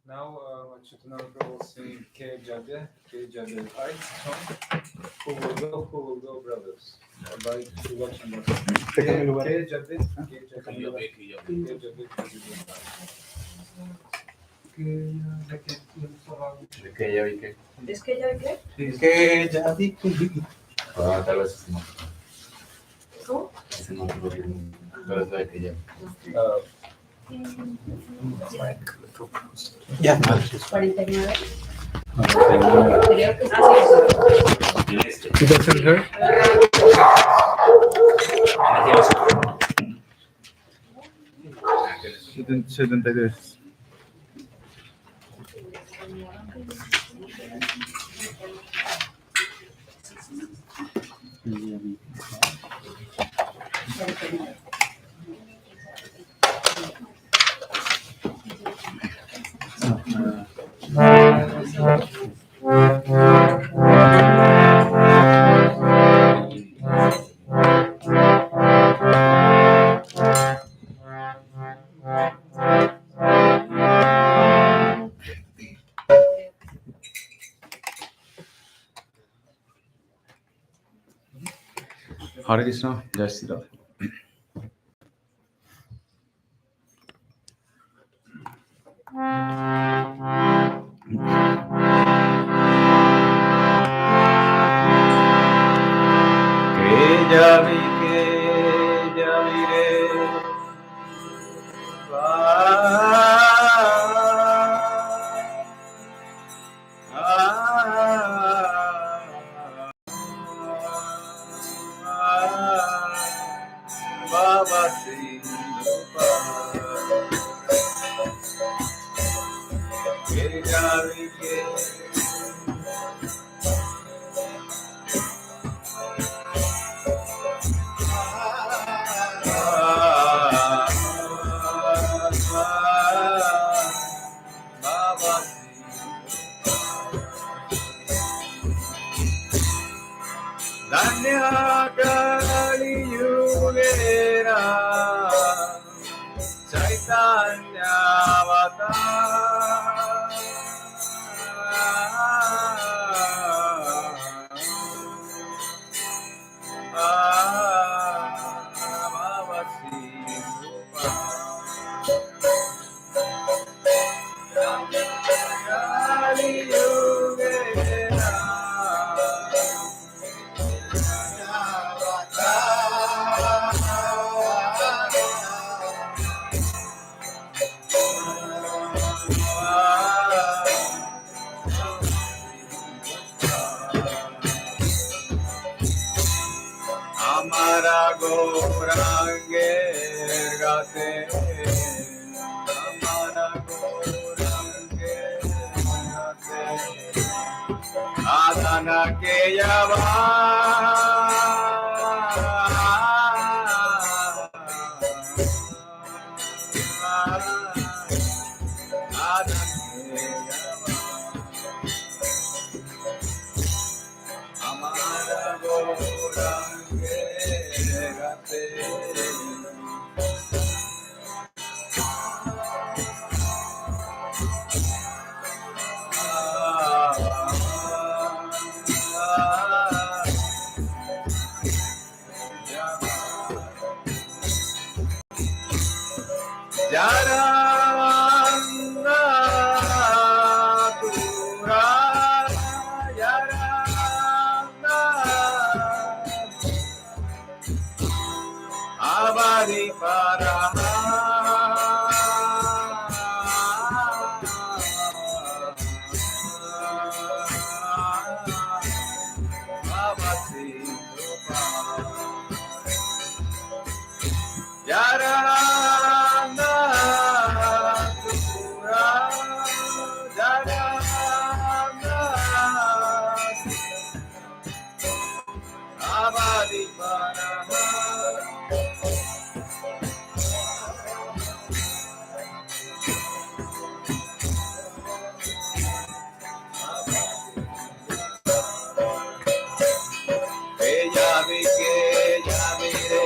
Now, Chaitanya Mahaprabhu will sing Ke Jade, right? Song. Who will go, brothers? By Srila Ke Jade, ¿Es que ya qué? Que ya vi que... Tal vez no. ¿Cómo? Ese no lo que tal vez que ya. Ya. 49. No, Creo que sí. ¿Qué te hace her? en 72. Hare Krishna, Jai Sri Radha. Que ya vi re. Baba Sri Rupa que ya vi que Baba Danya Kali Yugera Chaitanya Baba Sri Rupa Kali Yugera Amara Gaurange Gate Amara Gaurange Gate Adana Keyava Adana Keyava Amara Gaurange Gate Yaranga Tura Yaranga Abadi Parama Abadi Rupa Yaranda Pura Yaranda Abadi Parama Ella vi que ella mire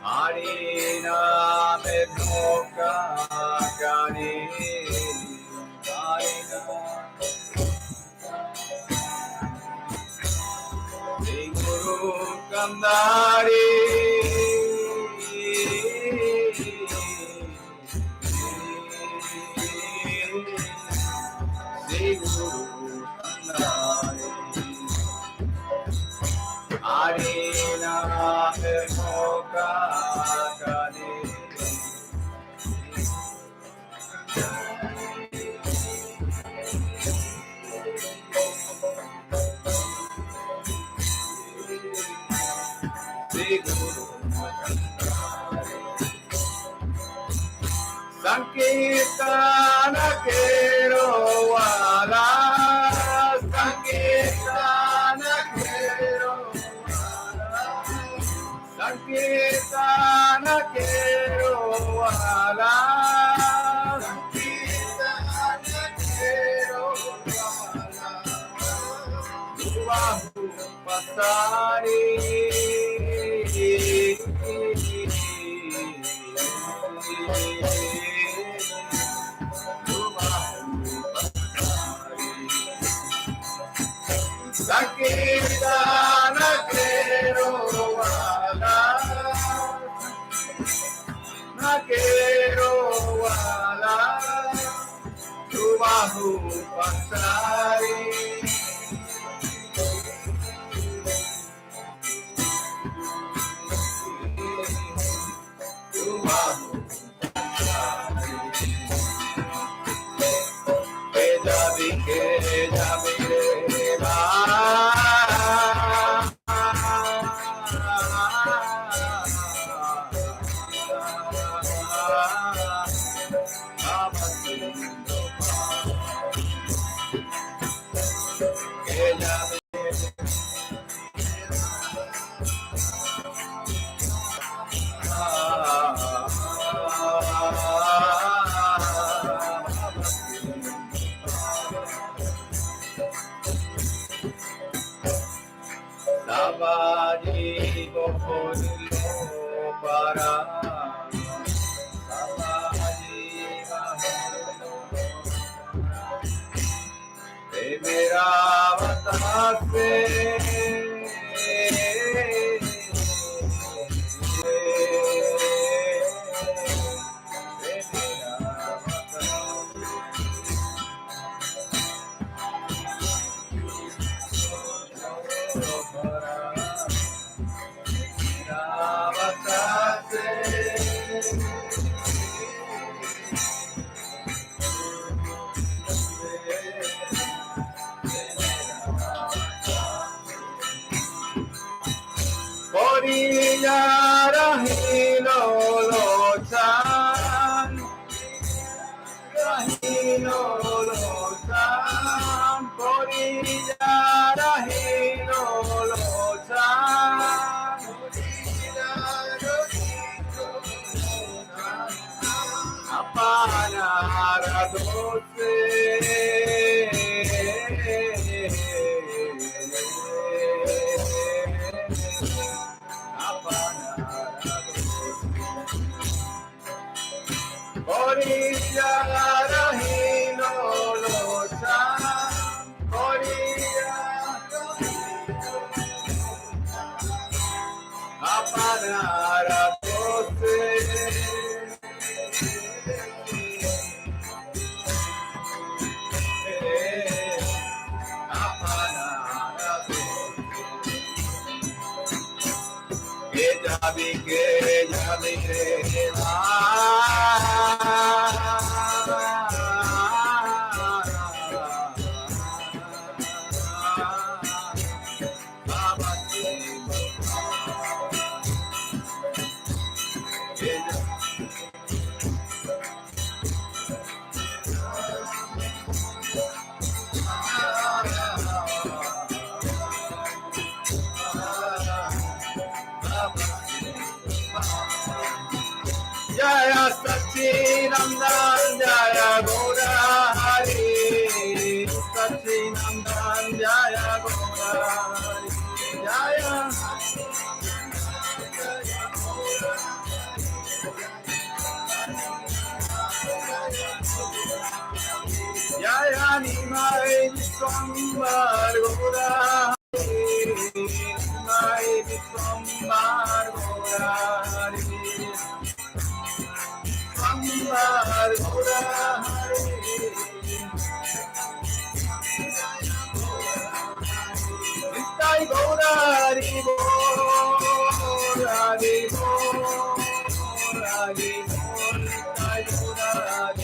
Harina me toca Gani Harina Guru Kandari Guru Kandari Harina me toca Gani Sankirtana kero wala Sankirtana kero wala Sankirtana kero wala Sankirtana kero wala Bahu pasari Sankirtana kero wala Nakero wala Tubahu pasari Tubahu Ella vi que ella mire Sabadi Boholo Para Sabadi Boholo Mera Vatase Rahilo Lochan Rahilo Lochan Porilla Rahilo Lochan Apana Radose Jaya Satchinandan Jaya Gaura Hari Satchinandan Jaya Gaura Hari Jaya Jaya Nimai Vishwambar Gaura Hari Nimai Vishwambar Gaura Hari Ambar Gaura Hari Nitai Gaura Hari Hari Hari Nitai Gaura Hari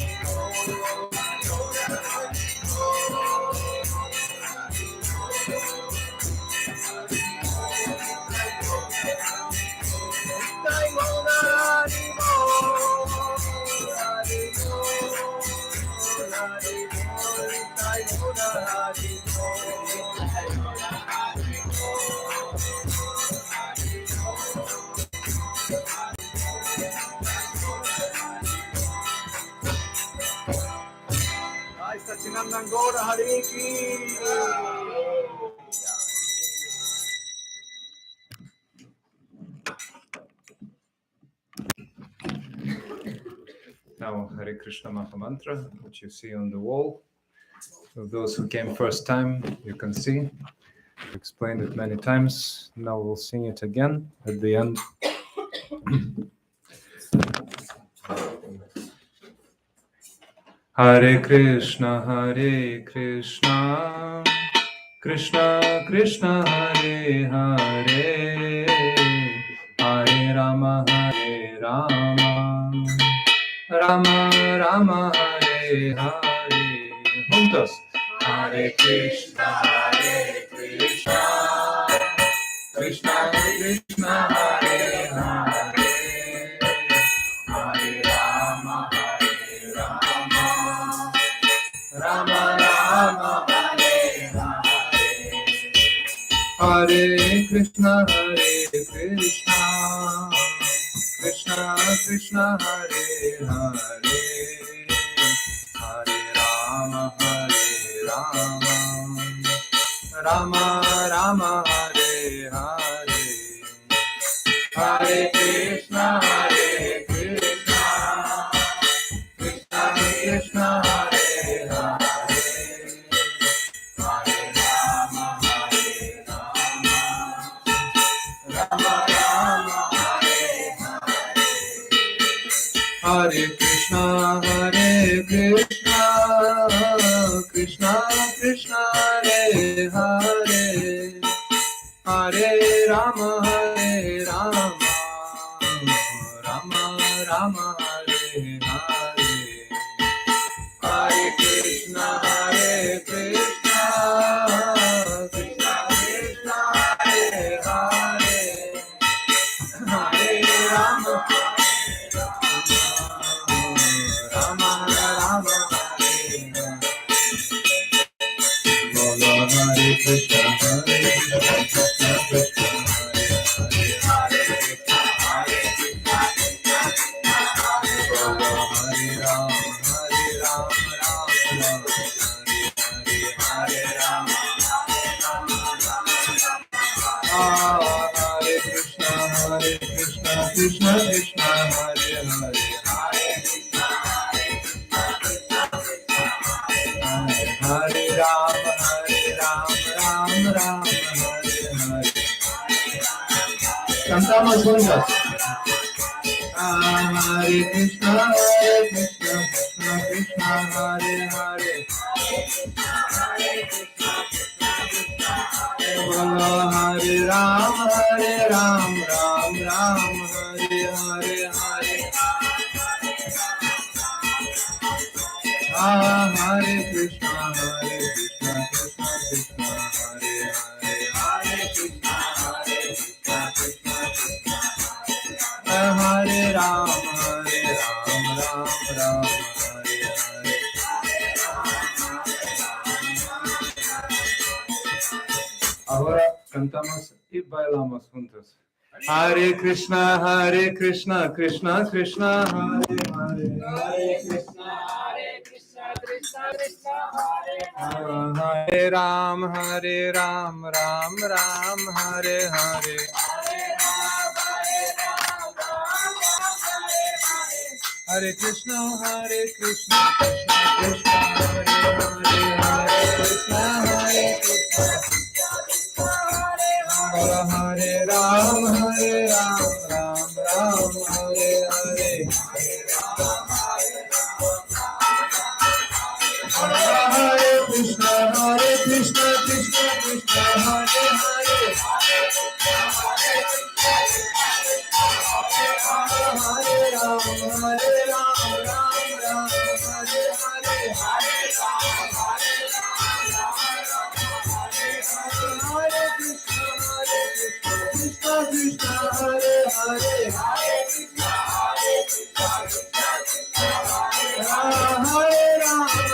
Nitai Gaura Hari Satchinandan Gaura Hari ki. Now Hare Krishna Mahamantra, which you see on the wall. So those who came first time, you can see. I've explained it many times. Now we'll sing it again at the end. Hare Krishna, Krishna Krishna, Hare Hare, Hare Rama, Rama Rama, Hare Hare. Juntos. Hare Krishna, Krishna Krishna, Hare Hare, Hare Rama, Rama Rama, Hare Hare. Hare Krishna, Krishna Krishna, Hare Hare, Hare Rama, Rama Rama, Hare Hare. Hare Krishna, Krishna Krishna, Hare Hare, Hare Rama, Rama Rama, Hare Hare. Hare Krishna, Krishna Krishna, Hare Hare, Hare Rama, Rama Rama, Hare Hare. Hare Krishna, Krishna Krishna, Hare Hare, Hare Rama, Rama Rama, Hare Hare. Bolo Hare Krishna, Krishna Krishna, Hare Hare, Bolo Hare Ram, Ram Hare Rama, Hare Krishna, Krishna Krishna, Hare Hare, Hare Ram, Ram Ram, Hare Hare. cantamos juntos. Hare Krishna, Krishna Krishna, Hare Hare. Bolo Hare Ram, Ram Ram, Hare Hare Hare. Hare Krishna, Krishna Krishna, Hare Hare. Hare Krishna, Krishna Krishna, Hare Ram, Ram Ram, Hare Hare. Ahora cantamos y bailamos juntos. Hare Krishna, Krishna Krishna, Hare Hare. Hare Krishna, Krishna Krishna, Hare Hare. Hare Ram, Ram Ram, Hare Hare. Hare Krishna, Krishna Krishna, Hare Hare. Hare Krishna, Krishna. Hare Ram, Ram Ram, Hare Hare. Hare Krishna, Krishna Krishna, Hare Hare. Hare Ram, Ram Ram, Hare Hare. Hare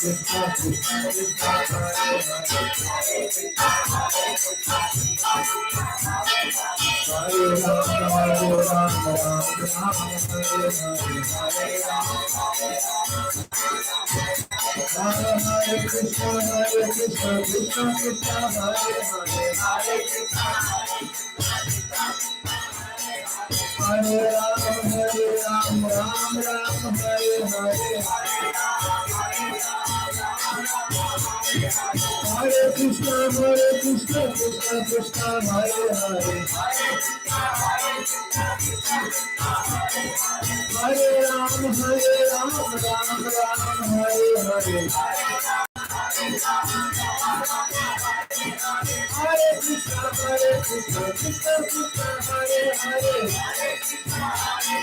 Krishna, Krishna Krishna, Hare Hare. Hare Ram, Ram Ram, Hare Hare. Hare Krishna, Krishna Krishna, Hare Hare. Hare Ram, Ram Ram, Hare Hare. Hare Krishna, Krishna Krishna, Hare Hare. Hare Ram, Ram Ram, Hare Hare. Hare Krishna, Krishna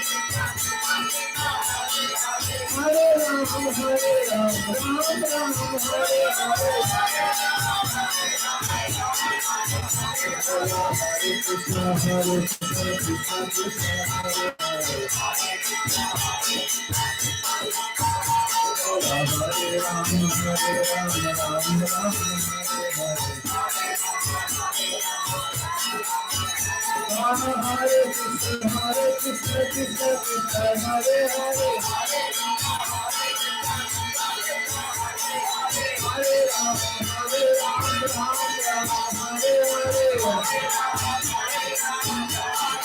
Krishna, Hare Hare. Hare Ram, Ram Ram, Hare Hare. Hare Krishna, Krishna Krishna, Hare Hare. Hare Ram, Ram Ram, Hare Hare. Hare Krishna, Krishna Krishna, Hare Hare. Hare Ram, Ram Ram, Hare Hare.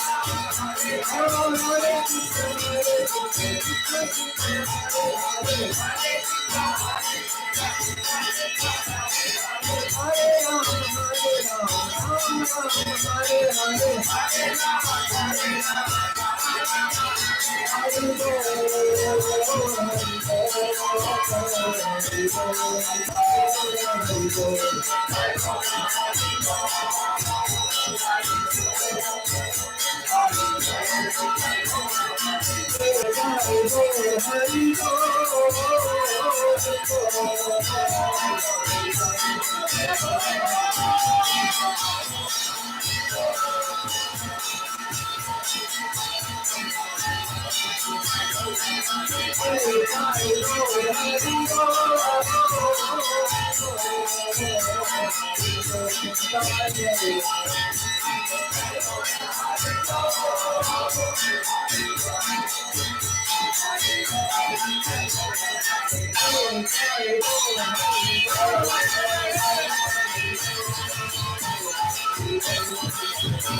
Hare Krishna, Krishna Krishna, Hare Hare. Hare Ram, Ram Ram, Hare Hare. Hare Krishna, Krishna Krishna, Hare Hare.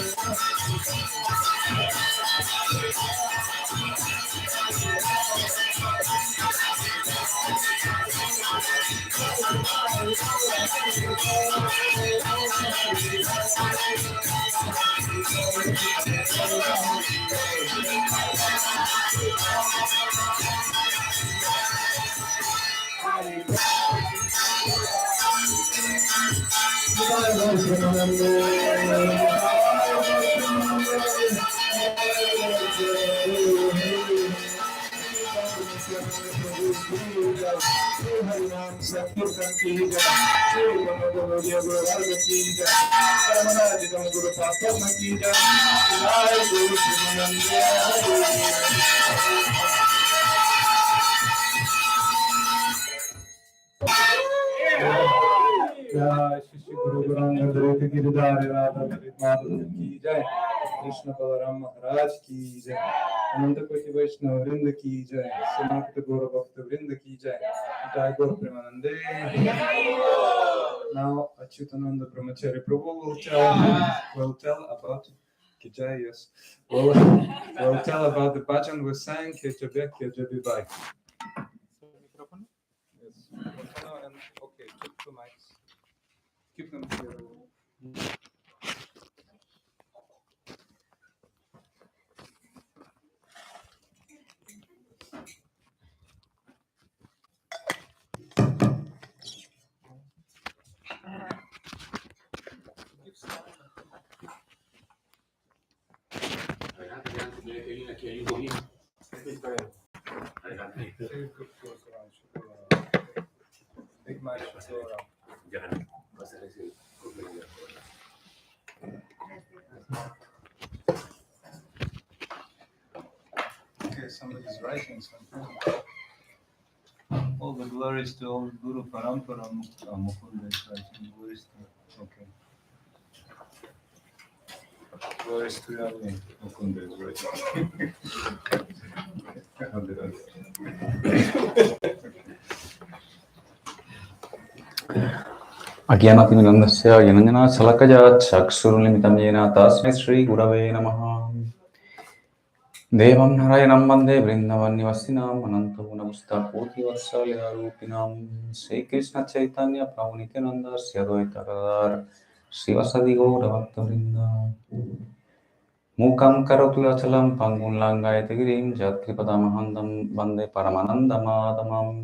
Hare Ram, Ram Ram, Hare Hare. जय श्री गुरु ग्रंथ रूप गिरधारी राधा माधव की जय। कृष्ण बलराम महाराज की जय। अनंत कोटि वैष्णव वृंद की जय। समाप्त गौर भक्त वृंद की जय। जय गौर प्रेमानंदे। Now Achyutananda Brahmachari Prabhu will tell about Kijay, yes. Will tell about the bhajan we sang Kejabe Kejabe Bai. Microphone? Yes. Microphone and okay, keep two mics. Keep them here. Big mic should go around. Okay, somebody's writing something. All the glories to old Guru Parampara. Mukunda is writing. Glories to. Okay. Glories to Yahweh. Mukunda is writing. How did I? अज्ञानातिमिरन्दस्य यनञ्जना शलाकया चक्षुरुन्मिलितं येन तस्मै श्रीगुरवे नमः। देवं नारायणं वन्दे वृन्दावननिवासिनाम् अनन्तगुणपुस्तकोटिवत्सलरूपिणां श्रीकृष्णचैतन्यप्रभुनित्यानन्द श्री अद्वैत गदाधर श्रीवासादि गौरभक्तवृन्द। मूकं करोतु अचलं पङ्गुं लङ्घयते गिरिं यत्कृपदामहं वन्दे परमानन्दमाधवम्।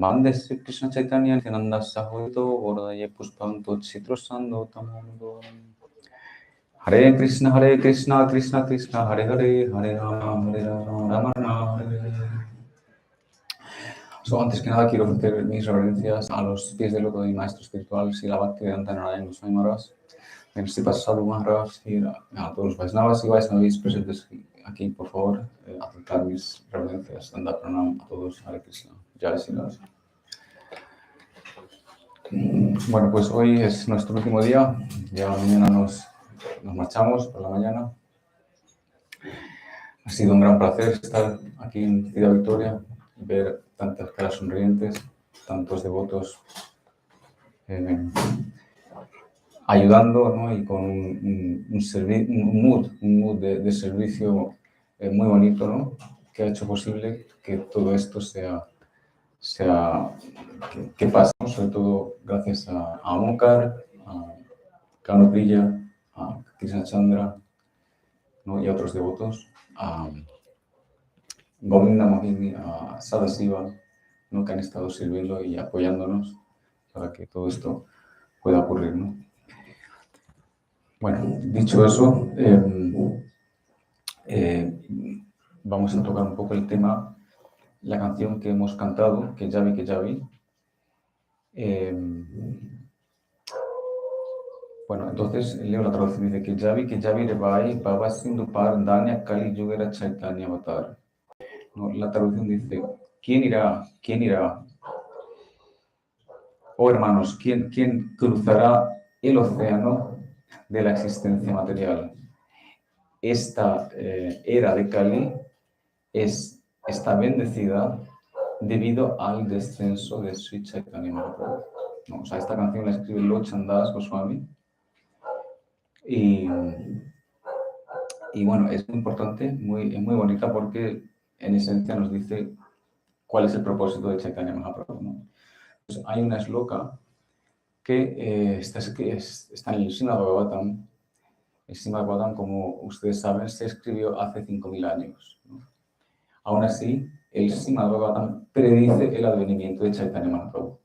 वन्दे श्रीकृष्ण चैतन्य नित्यानन्द सहोदितो बोधये पुष्पं तुच्छित्रसन्धौतमो। हरे Krishna Krishna Krishna Hare Hare Ram Ram Hare Hare. So, antes que nada quiero ofrecer mis reverencias a los pies del loto de mi maestro espiritual, Srila Rupa Goswami, en este pasado Maharaj, y a todos los Vaisnavas y Vaisnavis presentes aquí, por favor, aceptar mis reverencias, Danda Pranam a todos, Hare Krishna, Jai Sri Ram. Bueno, pues hoy es nuestro último día, ya mañana nos marchamos por la mañana. Ha sido un gran placer estar aquí en Ciudad Victoria, ver tantas caras sonrientes, tantos devotos ayudando, ¿no? Y con un mood de servicio muy bonito, ¿no? Que ha hecho posible que todo esto que pase, ¿no? Sobre todo gracias a Omkar, a Kano Priya, a Krishna Chandra, ¿no? Y a otros devotos, a Govinda Mohini, a Sadasiva, ¿no? Que han estado sirviendo y apoyándonos para que todo esto pueda ocurrir, ¿no? Bueno, dicho eso, vamos a tocar un poco el tema, la canción que hemos cantado, que ya vi. Bueno, entonces leo la traducción, dice que ya vi Rebai, Baba Sindupar, Danya Kali Yugera Chaitanya Avatar. No, la traducción dice, ¿quién irá? Oh hermanos, ¿quién cruzará el océano de la existencia material? Esta era de Kali está bendecida debido al descenso de Sri Caitanya Mahaprabhu. No, o sea, esta canción la escribe Lochandas Goswami y bueno, es muy importante, muy bonita porque en esencia nos dice cuál es el propósito de Chaitanya Mahaprabhu, ¿no? Pues hay una shloka que está en el Srimad Bhagavatam. El Srimad Bhagavatam, como ustedes saben, se escribió hace 5.000 años, ¿no? Aún así, el Srimad Bhagavatam predice el advenimiento de Chaitanya Mahaprabhu.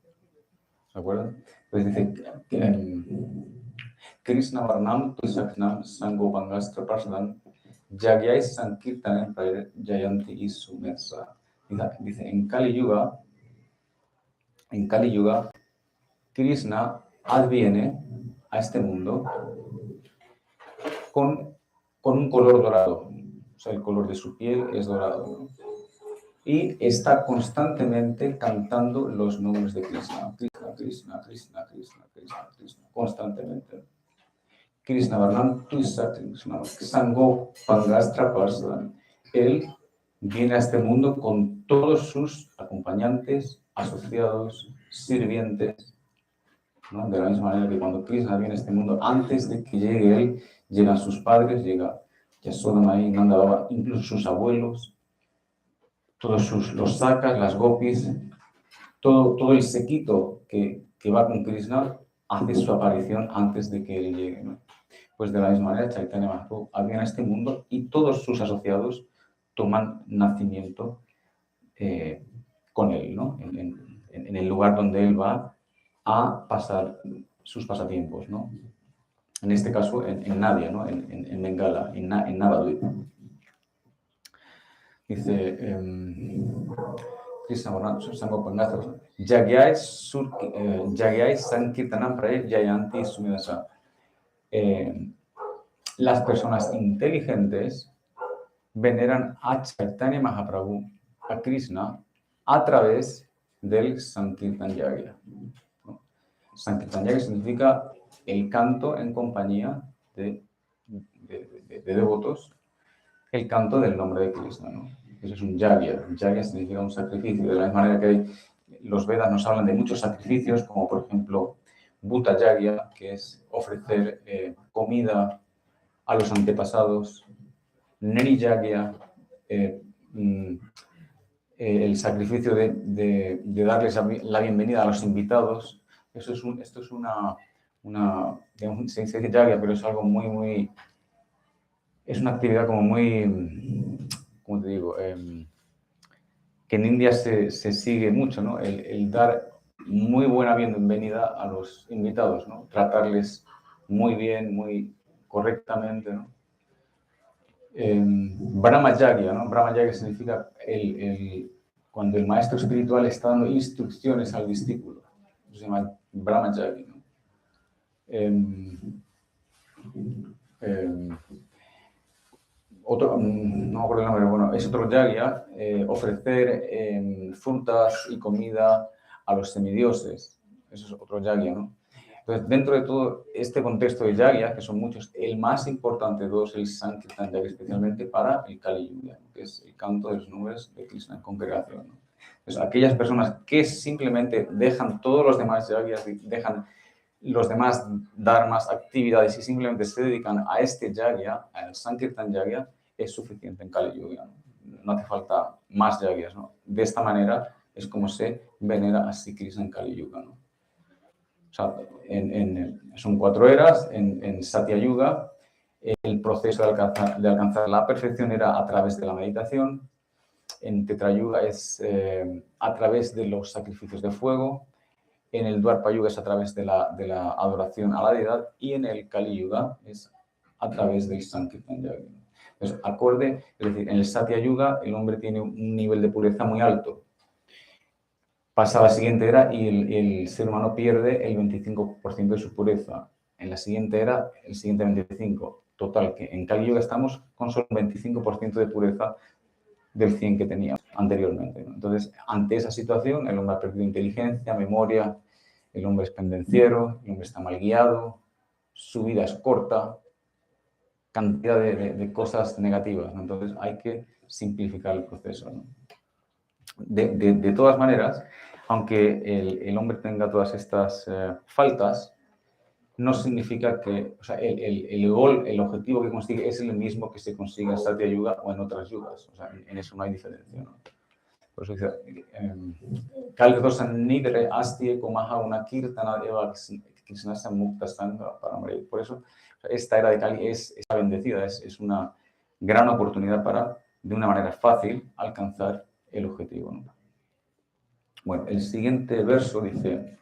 ¿De acuerdo? Entonces dice que Krishna Varnam Tuisaknam Sangopangastra Parsadan Jagyai Sankirtanam Prayer Jayanti Isumersa. Dice, en Kali Yuga, Krishna adviene a este mundo con un color dorado. O sea, el color de su piel es dorado, ¿no? Y está constantemente cantando los nombres de Krishna. Krishna, Krishna, Krishna, Krishna, Krishna, Krishna. Constantemente. Krishna Varnam Tuisaknam Sango Pangastra Parsadan. Él viene a este mundo con todos sus acompañantes, asociados, sirvientes, ¿no? De la misma manera que cuando Krishna viene a este mundo, antes de que llegue él, llegan sus padres, llega Yashoda Mai, Nanda Baba, incluso sus abuelos, todos los sakas, las gopis, todo el séquito que va con Krishna hace su aparición antes de que él llegue, ¿no? Pues de la misma manera, Chaitanya Mahaprabhu viene a este mundo y todos sus asociados toman nacimiento con él, ¿no? En el lugar donde él va a pasar sus pasatiempos, ¿no? En este caso, en Nadia, ¿no? En Bengala, en Navadvip. Dice, Krishna Varnam Sangopangastra Jagyai Sankirtanam Prayer Jayanti Sumedasa. Las personas inteligentes veneran a Chaitanya Mahaprabhu, a Krishna, a través del Sankirtan Yagya, ¿no? Sankirtan Yagya significa el canto en compañía de devotos, el canto del nombre de Krishna, ¿no? Eso es un yagya. Yagya significa un sacrificio. De la misma manera que los Vedas nos hablan de muchos sacrificios, como por ejemplo Bhuta Yagya, que es ofrecer comida a los antepasados, Neri Yagya, el sacrificio de darles la bienvenida a los invitados. Esto es una digamos, se dice Yagya, pero es algo muy, es una actividad como muy, ¿cómo te digo? Que en India se sigue mucho, ¿no? El dar muy buena bienvenida a los invitados, ¿no? Tratarles muy bien, muy correctamente, ¿no? Brahma Yagya, ¿no? Brahma Yagya significa cuando el maestro espiritual está dando instrucciones al discípulo. Eso se llama Brahma Yagya, ¿no? Otro, no me acuerdo el nombre, bueno, es otro yagya, ofrecer frutas y comida a los semidioses. Eso es otro yagya, ¿no? Entonces, dentro de todo este contexto de yagya, que son muchos, el más importante de todos es el Sankirtan Yagya, especialmente para el Kali Yuga, que es el canto de los nombres de Krishna en congregación, ¿no? Entonces, aquellas personas que simplemente dejan todos los demás yagyas, dejan los demás dharmas, actividades y simplemente se dedican a este yagya, al Sankirtan Yagya, es suficiente en Kali Yuga, ¿no? No hace falta más yagyas, ¿no? De esta manera es como se venera a Sri Krishna en Kali Yuga, ¿no? O sea, son 4 eras. En Satya Yuga, el proceso de alcanzar la perfección era a través de la meditación. En Tetra Yuga es a través de los sacrificios de fuego. En el Dwapara Yuga es a través de la adoración a la deidad. Y en el Kali Yuga es a través del Sankirtan Yagya. Entonces, es decir, en el Satya Yuga el hombre tiene un nivel de pureza muy alto. Pasa a la siguiente era y el ser humano pierde el 25% de su pureza. En la siguiente era, el siguiente 25%. Total, que en Kali Yuga estamos con solo un 25% de pureza del 100% que teníamos anteriormente, ¿no? Entonces, ante esa situación, el hombre ha perdido inteligencia, memoria, el hombre es pendenciero, el hombre está mal guiado, su vida es corta, cantidad de cosas negativas, ¿no? Entonces, hay que simplificar el proceso, ¿no? De todas maneras, aunque el hombre tenga todas estas faltas, no significa que, o sea, el objetivo que consigue es el mismo que se consigue en Satya Yuga o en otras yugas. O sea, en eso no hay diferencia, ¿no? Por eso dice, Kaldosa nidre astie komaha una kirtana eva krishnasa mukta sangha para morir. Por eso, esta era de Kali está bendecida, es una gran oportunidad para, de una manera fácil, alcanzar el objetivo, ¿no? Bueno, el siguiente verso dice,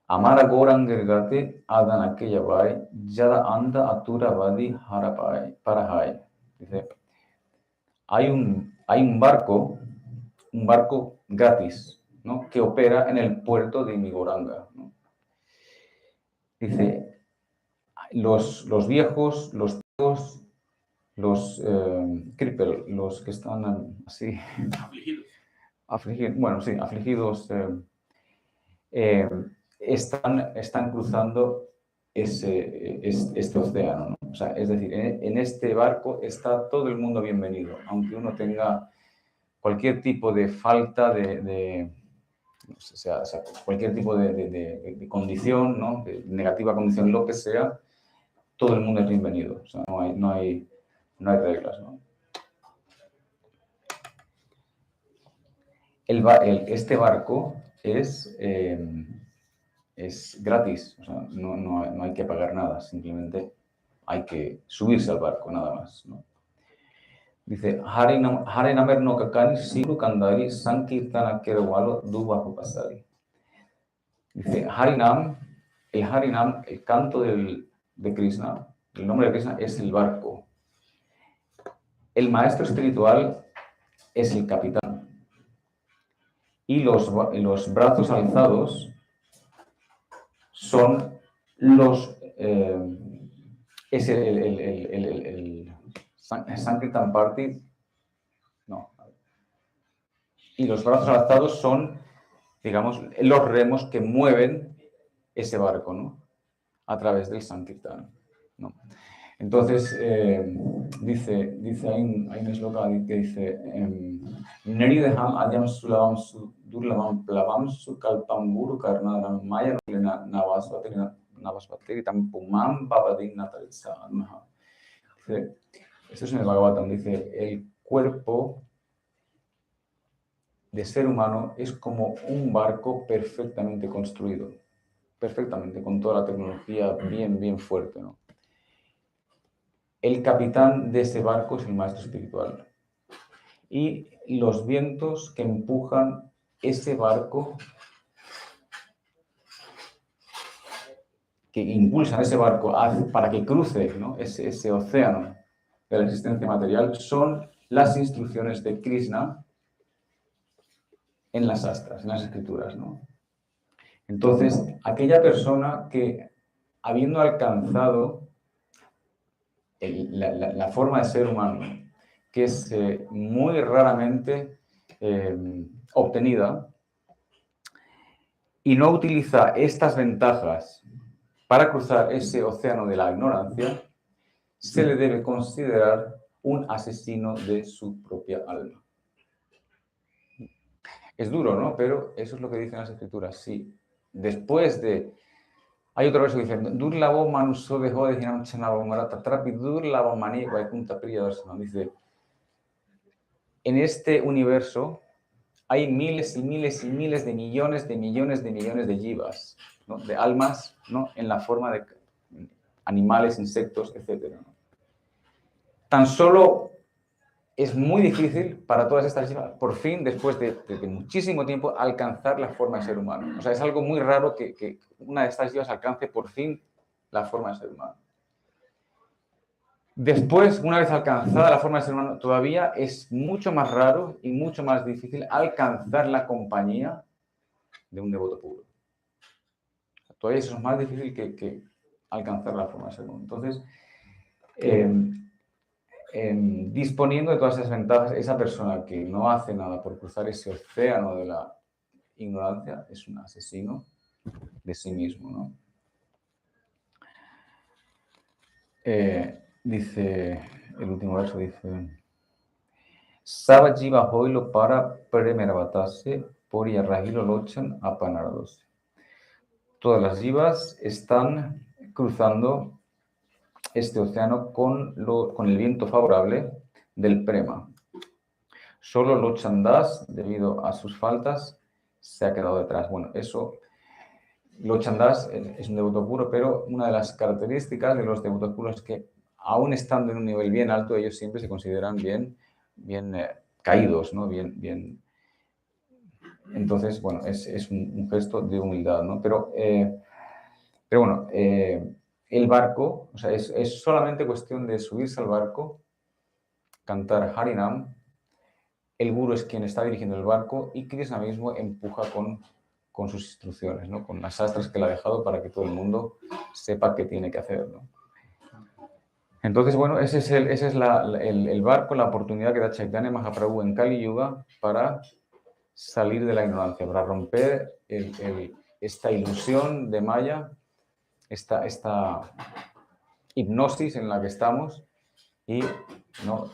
Amara Gorangirgate Adana Keyabai Yada Anda Atura Vadi Harapai Parahai. Dice, hay un barco gratis, ¿no?, que opera en el puerto de Migoranga, ¿no? Dice, los viejos, los chicos, los cripple, los que están así afligidos, bueno, sí, afligidos, están cruzando este océano, ¿no? O sea, es decir, en este barco está todo el mundo bienvenido, aunque uno tenga cualquier tipo de falta o sea, cualquier tipo de condición, ¿no?, de negativa condición, lo que sea, todo el mundo es bienvenido. O sea, no hay reglas, ¿no? Este barco es gratis, o sea, no hay que pagar nada, simplemente hay que subirse al barco, nada más, ¿no? Dice, Hare Namer no Kakani Siru Kandari Sankirtana Kerwalo Dubajo Pasari. Dice, Harinam, el canto de Krishna, el nombre de Krishna es el barco. El maestro espiritual es el capitán. Y los brazos alzados son es el Sankirtan Party, no. Y los brazos alzados son, digamos, los remos que mueven ese barco, ¿no?, a través del Sankirtan, ¿no? Entonces, dice hay un sloka que dice, Nerideham Adyam Sulavam Durlavam Plavam Sukalpam Guru Karnadam Maya Navasvateri Tampumam Babadin Natalsa. Esto es en el Bhagavatam, dice, el cuerpo de ser humano es como un barco perfectamente construido, perfectamente, con toda la tecnología bien fuerte, ¿no? El capitán de ese barco es el maestro espiritual. Y los vientos que empujan ese barco, que impulsan ese barco para que cruce, ¿no?, ese océano de la existencia material, son las instrucciones de Krishna en las astras, en las escrituras, ¿no? Entonces, aquella persona que, habiendo alcanzado la forma de ser humano, que es muy raramente obtenida, y no utiliza estas ventajas para cruzar ese océano de la ignorancia, se le debe considerar un asesino de su propia alma. Es duro, ¿no? Pero eso es lo que dicen las escrituras. Sí, después de... Hay otro verso que dice, Durlavo manuso de jode hinamchanavo marata trapi durlavo mani vaikunta priya darsana. Dice, en este universo hay miles y miles y miles de millones de jivas, ¿no?, de almas, ¿no?, en la forma de animales, insectos, etc., ¿no? Tan solo es muy difícil para todas estas jivas, por fin, después de muchísimo tiempo, alcanzar la forma de ser humano. O sea, es algo muy raro que una de estas jivas alcance por fin la forma de ser humano. Después, una vez alcanzada la forma de ser humano, todavía es mucho más raro y mucho más difícil alcanzar la compañía de un devoto puro. Todavía eso es más difícil que alcanzar la forma de ser humano. Entonces, disponiendo de todas esas ventajas, esa persona que no hace nada por cruzar ese océano de la ignorancia es un asesino de sí mismo, ¿no? Dice, el último verso dice, Saba jiva hoilo para premervatase por yarrahilo lochan apanardose. Todas las jivas están cruzando este océano con el viento favorable del prema. Solo Lochandas, debido a sus faltas, se ha quedado detrás. Bueno, eso, Lochandas es un devoto puro, pero una de las características de los devotos puros es que, aún estando en un nivel bien alto, ellos siempre se consideran bien caídos, ¿no? Bien. Entonces, bueno, es un gesto de humildad, ¿no? Pero bueno, el barco, o sea, es solamente cuestión de subirse al barco, cantar Harinam. El guru es quien está dirigiendo el barco y Krishna mismo empuja con sus instrucciones, ¿no? Con las astras que le ha dejado para que todo el mundo sepa qué tiene que hacer, ¿no? Entonces, bueno, ese es el barco, la oportunidad que da Chaitanya Mahaprabhu en Kali Yuga para salir de la ignorancia, para romper esta ilusión de Maya, esta hipnosis en la que estamos y, ¿no?,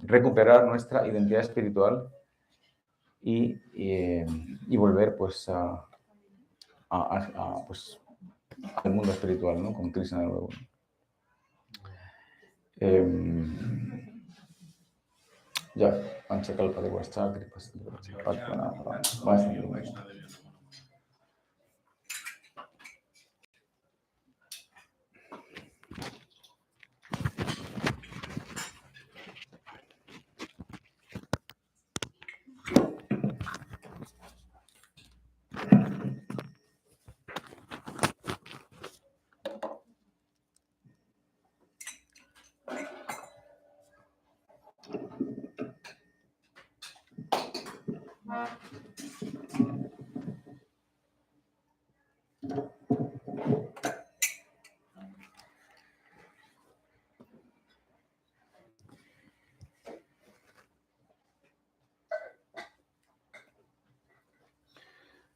recuperar nuestra identidad espiritual y volver pues pues, al mundo espiritual, ¿no? Con Krishna de nuevo. Ya, Panchakalpa de vuestra kripas.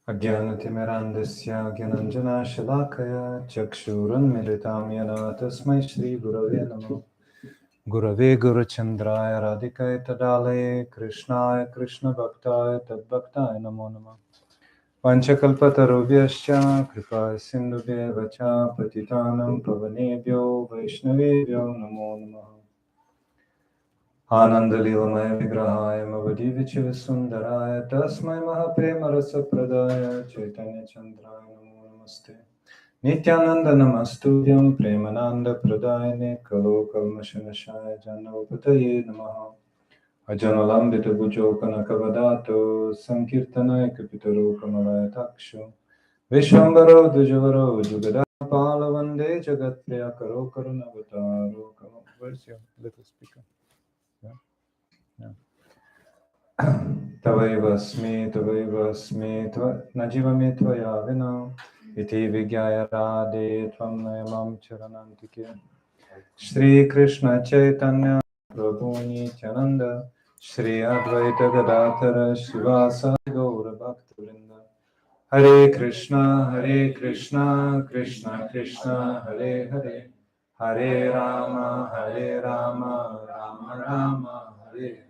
Ajnanatimirandasya Gyananjana Shalakaya Chakshurunmilitam Yana Tasmai Shri Gurave Namo Gurave Guruchandraya Radhikaya Tadale Krishnaya Krishna Bhaktaya Tadbhaktaya Namo Nama Panchakalpatarubhyascha Kripa Sindhubhyeva Cha Patitanam Pavanebhyo Vaishnavebhyo Namo Namaha Anandalilamaya Vigrahaya Mavadivicha Sundaraya Tasmai Mahaprema Rasa Pradaya Chaitanya Chandraya Namo Namaste Nityananda Namastudhyam Premananda Pradayane Kalo Kalmashanashaya Janavapataye Namaha Ajanalambita Bhujo Kanakavadato Sankirtanaya Kapitaro Kamalaya Taksho Vishwambaro Dujavaro Jugadapala Vande Jagat Priya Karo Karunavataro Kama. Where's your little speaker? Tavaivasmi, Najivami Tvaya Vina, Iti Vigyaya Radhe Tvam Nayamam Charanantike. Shri Krishna Chaitanya Prabhu Nityananda, Shri Advaita Gadadhara Shivasa Gaura Bhakta Vrinda. Hare Krishna, Krishna Krishna, Hare Hare, Hare Rama, Rama Rama, Hare.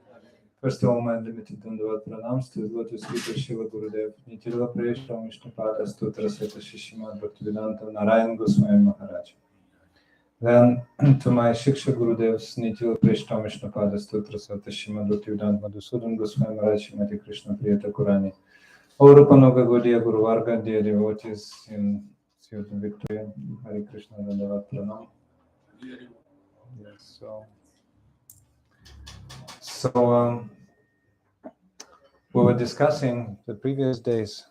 First of all, my limited Dandavat Pranams to His Lotus Feet of Shiva Gurudev, Nitila Preshra Vishnupada Stotra Seta Shishimad Bhaktivedanta Narayan Goswami Maharaj. Then to my Shiksha Gurudevs, Nitila Preshra Vishnupada Stotra Seta Shishimad Bhaktivedanta Madhusudan Goswami Maharaj, Shrimati Krishna Priyata Kurani. Orupanoga Gaudiya Guru Varga, dear devotees in Ciudad Victoria, Hare Krishna Dandavat Pranam. Yes, So we were discussing the previous days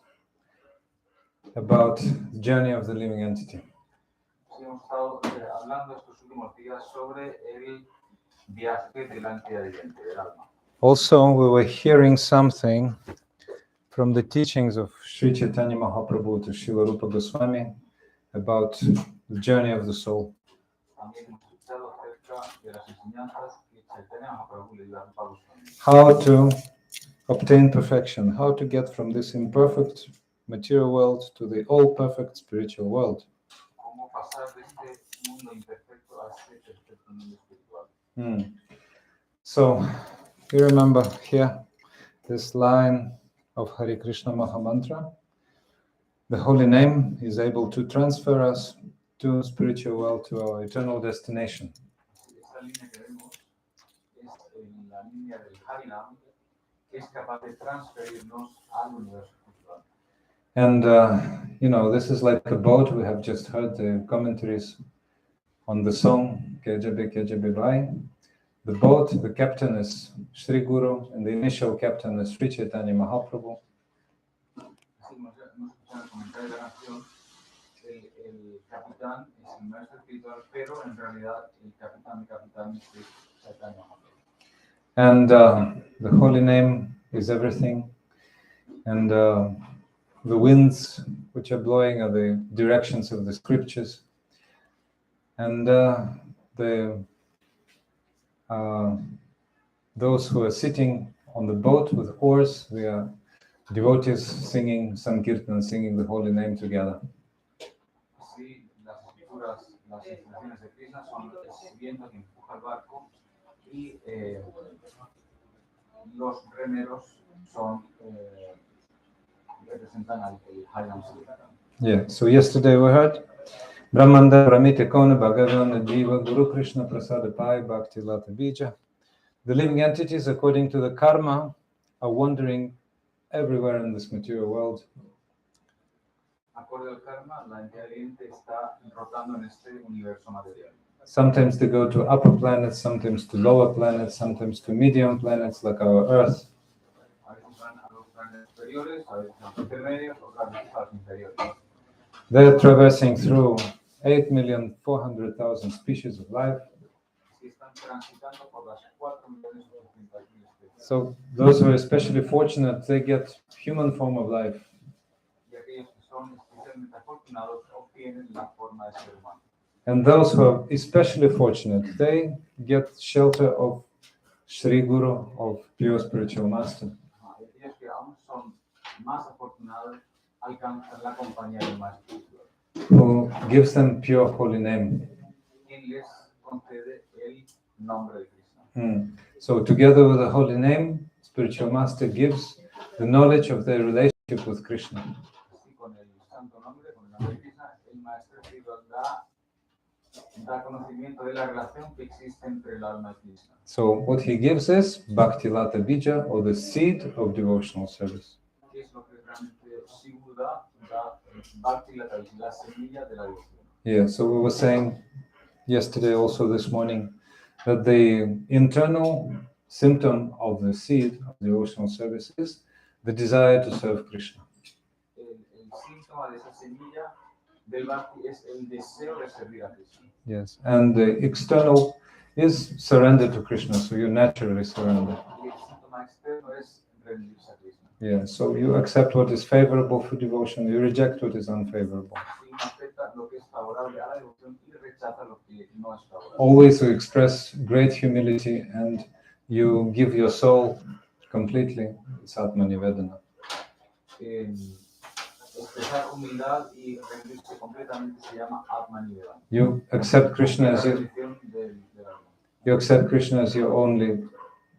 about the journey of the living entity. Hemos estado hablando estos últimos días sobre el viaje de la entidad viviente, del alma. Also, we were hearing something from the teachings of Sri Caitanya Mahaprabhu to Srila Rupa Goswami about the journey of the soul. También hemos escuchado acerca de las enseñanzas que Chaitanya Mahaprabhu le dio a Rupa Goswami. How to obtain perfection, how to get from this imperfect material world to the all-perfect spiritual world. Cómo pasar de este mundo imperfecto a este perfecto mundo espiritual. So, you remember here this line of Hare Krishna Mahamantra. The holy name is able to transfer us to spiritual world, to our eternal destination. Esta línea que vemos es la línea del Harinam, es capaz de transferirnos al universo espiritual. And, this is like a boat. We have just heard the commentaries on the song, Kejabe Kejabe Bai. The boat, the captain is Sri Guru, and the initial captain is Sri Caitanya Mahaprabhu. Así hemos escuchado el comentario de la canción, el capitán es el maestro espiritual, pero en realidad el capitán es Sri Caitanya Mahaprabhu. And the holy name is everything. And the winds which are blowing are the directions of the scriptures. And those who are sitting on the boat with oars, they are devotees singing Sankirtan, singing the holy name together. Así, las escrituras, las instrucciones de Krishna son el viento que empuja el barco y los remeros son representan al Harinam Sankirtan. Yeah, so yesterday we heard Brahmanda Pramite Kona Bhagavan Jiva Guru Krishna Prasada Pai Bhakti Lata Bija. The living entities, according to the karma, are wandering everywhere in this material world. Acorde al karma, la entidad viviente está rotando en este universo material. Sometimes they go to upper planets, sometimes to lower planets, sometimes to medium planets like our Earth. A veces van a los planetas superiores, a veces a los intermedios, otras veces a los inferiores. They're traversing through 8,400,000 species of life. Así están transitando por las 4.800.000 especies. So those who are especially fortunate, they get human form of life. Y aquellos que son especialmente afortunados obtienen la forma de ser humano. And those who are especially fortunate, they get shelter of Sri Guru, of pure spiritual master. Y aquellos que aún son más afortunados alcanzan la compañía del maestro espiritual, Who gives them pure holy name. quien les concede el nombre de Krishna. So together with the holy name, spiritual master gives the knowledge of their relationship with Krishna. Así con el santo nombre, con el nombre de Krishna, el maestro espiritual da conocimiento de la relación que existe entre el alma y Krishna. So what he gives is Bhakti Lata Bija, or the seed of devotional service. ¿Qué es lo que realmente Shivu da? Da Bhakti Lata, la semilla de la devoción. Yeah, so we were saying yesterday, also this morning, that the internal symptom of the seed of devotional service is the desire to serve Krishna. El síntoma de esa semilla del Bhakti es el deseo de servir a Krishna. Yes, and the external is surrender to Krishna, so you naturally surrender. Y el síntoma externo es rendirse a Krishna. Yeah, so you accept what is favorable for devotion, you reject what is unfavorable. Así uno acepta lo que es favorable a la devoción y rechaza lo que no es favorable. Always you express great humility and you give your soul completely. It's Atma Nivedana. Expresar humildad y rendirse completamente se llama Atma Nivedana. You accept Krishna La as your, rendición del alma. you accept Krishna as your only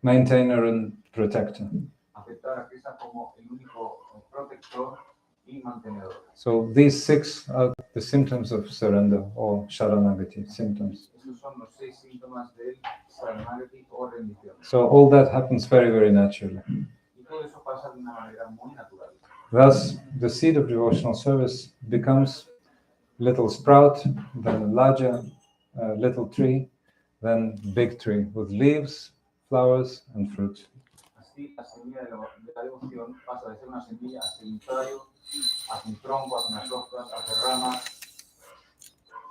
maintainer and protector. Aceptar a Krishna como el único protector y mantenedor. So these 6 are the symptoms of surrender or sharanagati symptoms. Esos son los 6 síntomas del Saranagati o rendición. So all that happens very, very naturally. Y todo eso pasa de una manera muy natural. Thus, the seed of devotional service becomes little sprout, then larger little tree, then big tree with leaves, flowers, and fruit. Así, la semilla de la devoción pasa de ser una semilla hacia un tallo, hacia un tronco, hacia unas hojas, hacia ramas,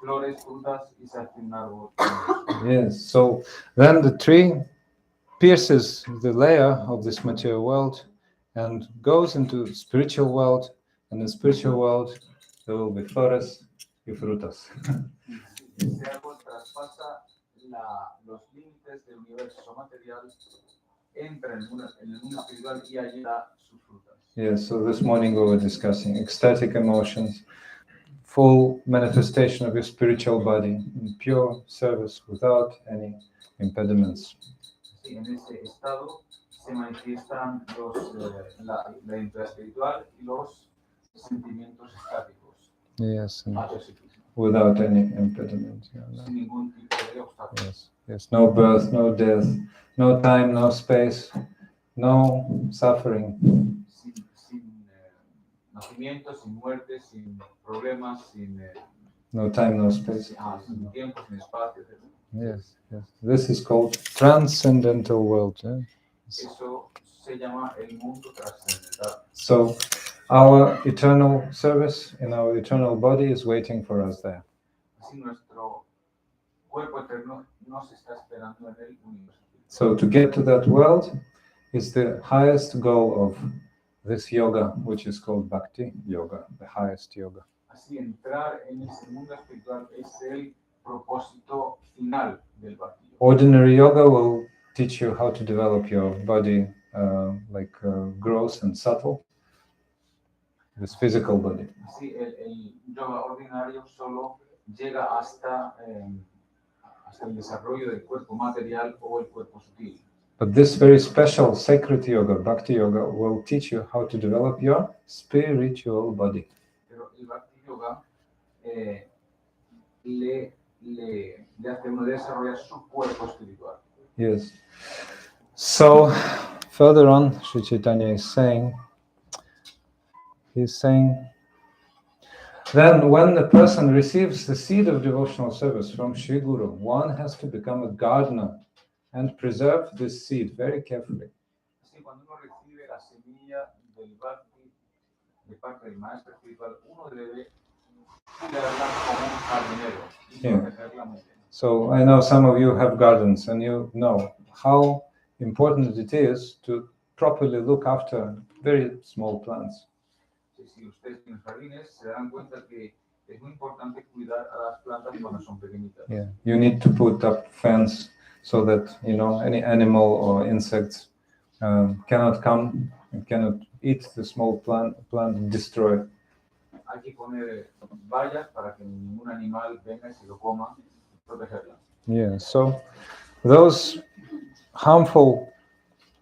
flores, frutas y se hace un árbol. Yes, so then the tree pierces the layer of this material world and goes into spiritual world, and in spiritual world there will be flores y frutas. Ese árbol traspasa los límites del universo material, entra en el mundo espiritual y allí da sus frutas. Yes, so this morning we were discussing ecstatic emotions, full manifestation of your spiritual body in pure service without any impediments. Sí, en ese estado se manifiestan la identidad espiritual y los sentimientos estáticos. Yes, and hacia sí mismo, without any impediment. Yeah, no. sin ningún tipo de obstáculo. Yes, yes, no birth, no death, no time, no space, no suffering, sin nacimiento, sin muerte, sin problemas, sin, no time, no space. sin tiempo, sin espacio, etc. Yes, yes. This is called transcendental world. Eso se llama el mundo trascendental. So our eternal service in our eternal body is waiting for us there. Así nuestro cuerpo eterno nos está esperando en el universo. So to get to that world is the highest goal of this yoga, which is called Bhakti Yoga, the highest yoga. Así entrar en ese mundo espiritual es el propósito final del Bhakti Yoga. Ordinary yoga will teach you how to develop your body gross and subtle, this physical body. Así el yoga ordinario solo llega hasta el desarrollo del cuerpo material o el cuerpo sutil. But this very special sacred yoga, Bhakti Yoga, will teach you how to develop your spiritual body. Pero el Bhakti Yoga le hace uno desarrollar su cuerpo espiritual. Yes. So further on, Sri Caitanya is saying, then when the person receives the seed of devotional service from Sri Guru, one has to become a gardener and preserve this seed very carefully. Así, cuando uno recibe la semilla del Bhakti de parte del maestro espiritual, uno debe cuidarla como un jardinero y protegerla muy bien. So I know some of you have gardens and you know how important it is to properly look after very small plants. Si ustedes tienen jardines, se dan cuenta que es muy importante cuidar a las plantas cuando son pequeñitas. Yeah, you need to put up fence so that any animal or insects cannot come and cannot eat the small plant and destroy it. Hay que poner vallas para que ningún animal venga y se lo coma y protegerla. Yeah, so those harmful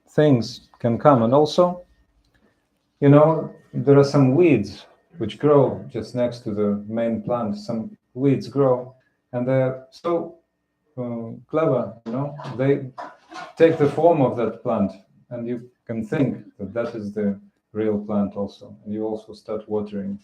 things can come, and also, there are some weeds which grow just next to the main plant. Some weeds grow, and they're so clever, they take the form of that plant, and you can think that that is the real plant also, and you also start watering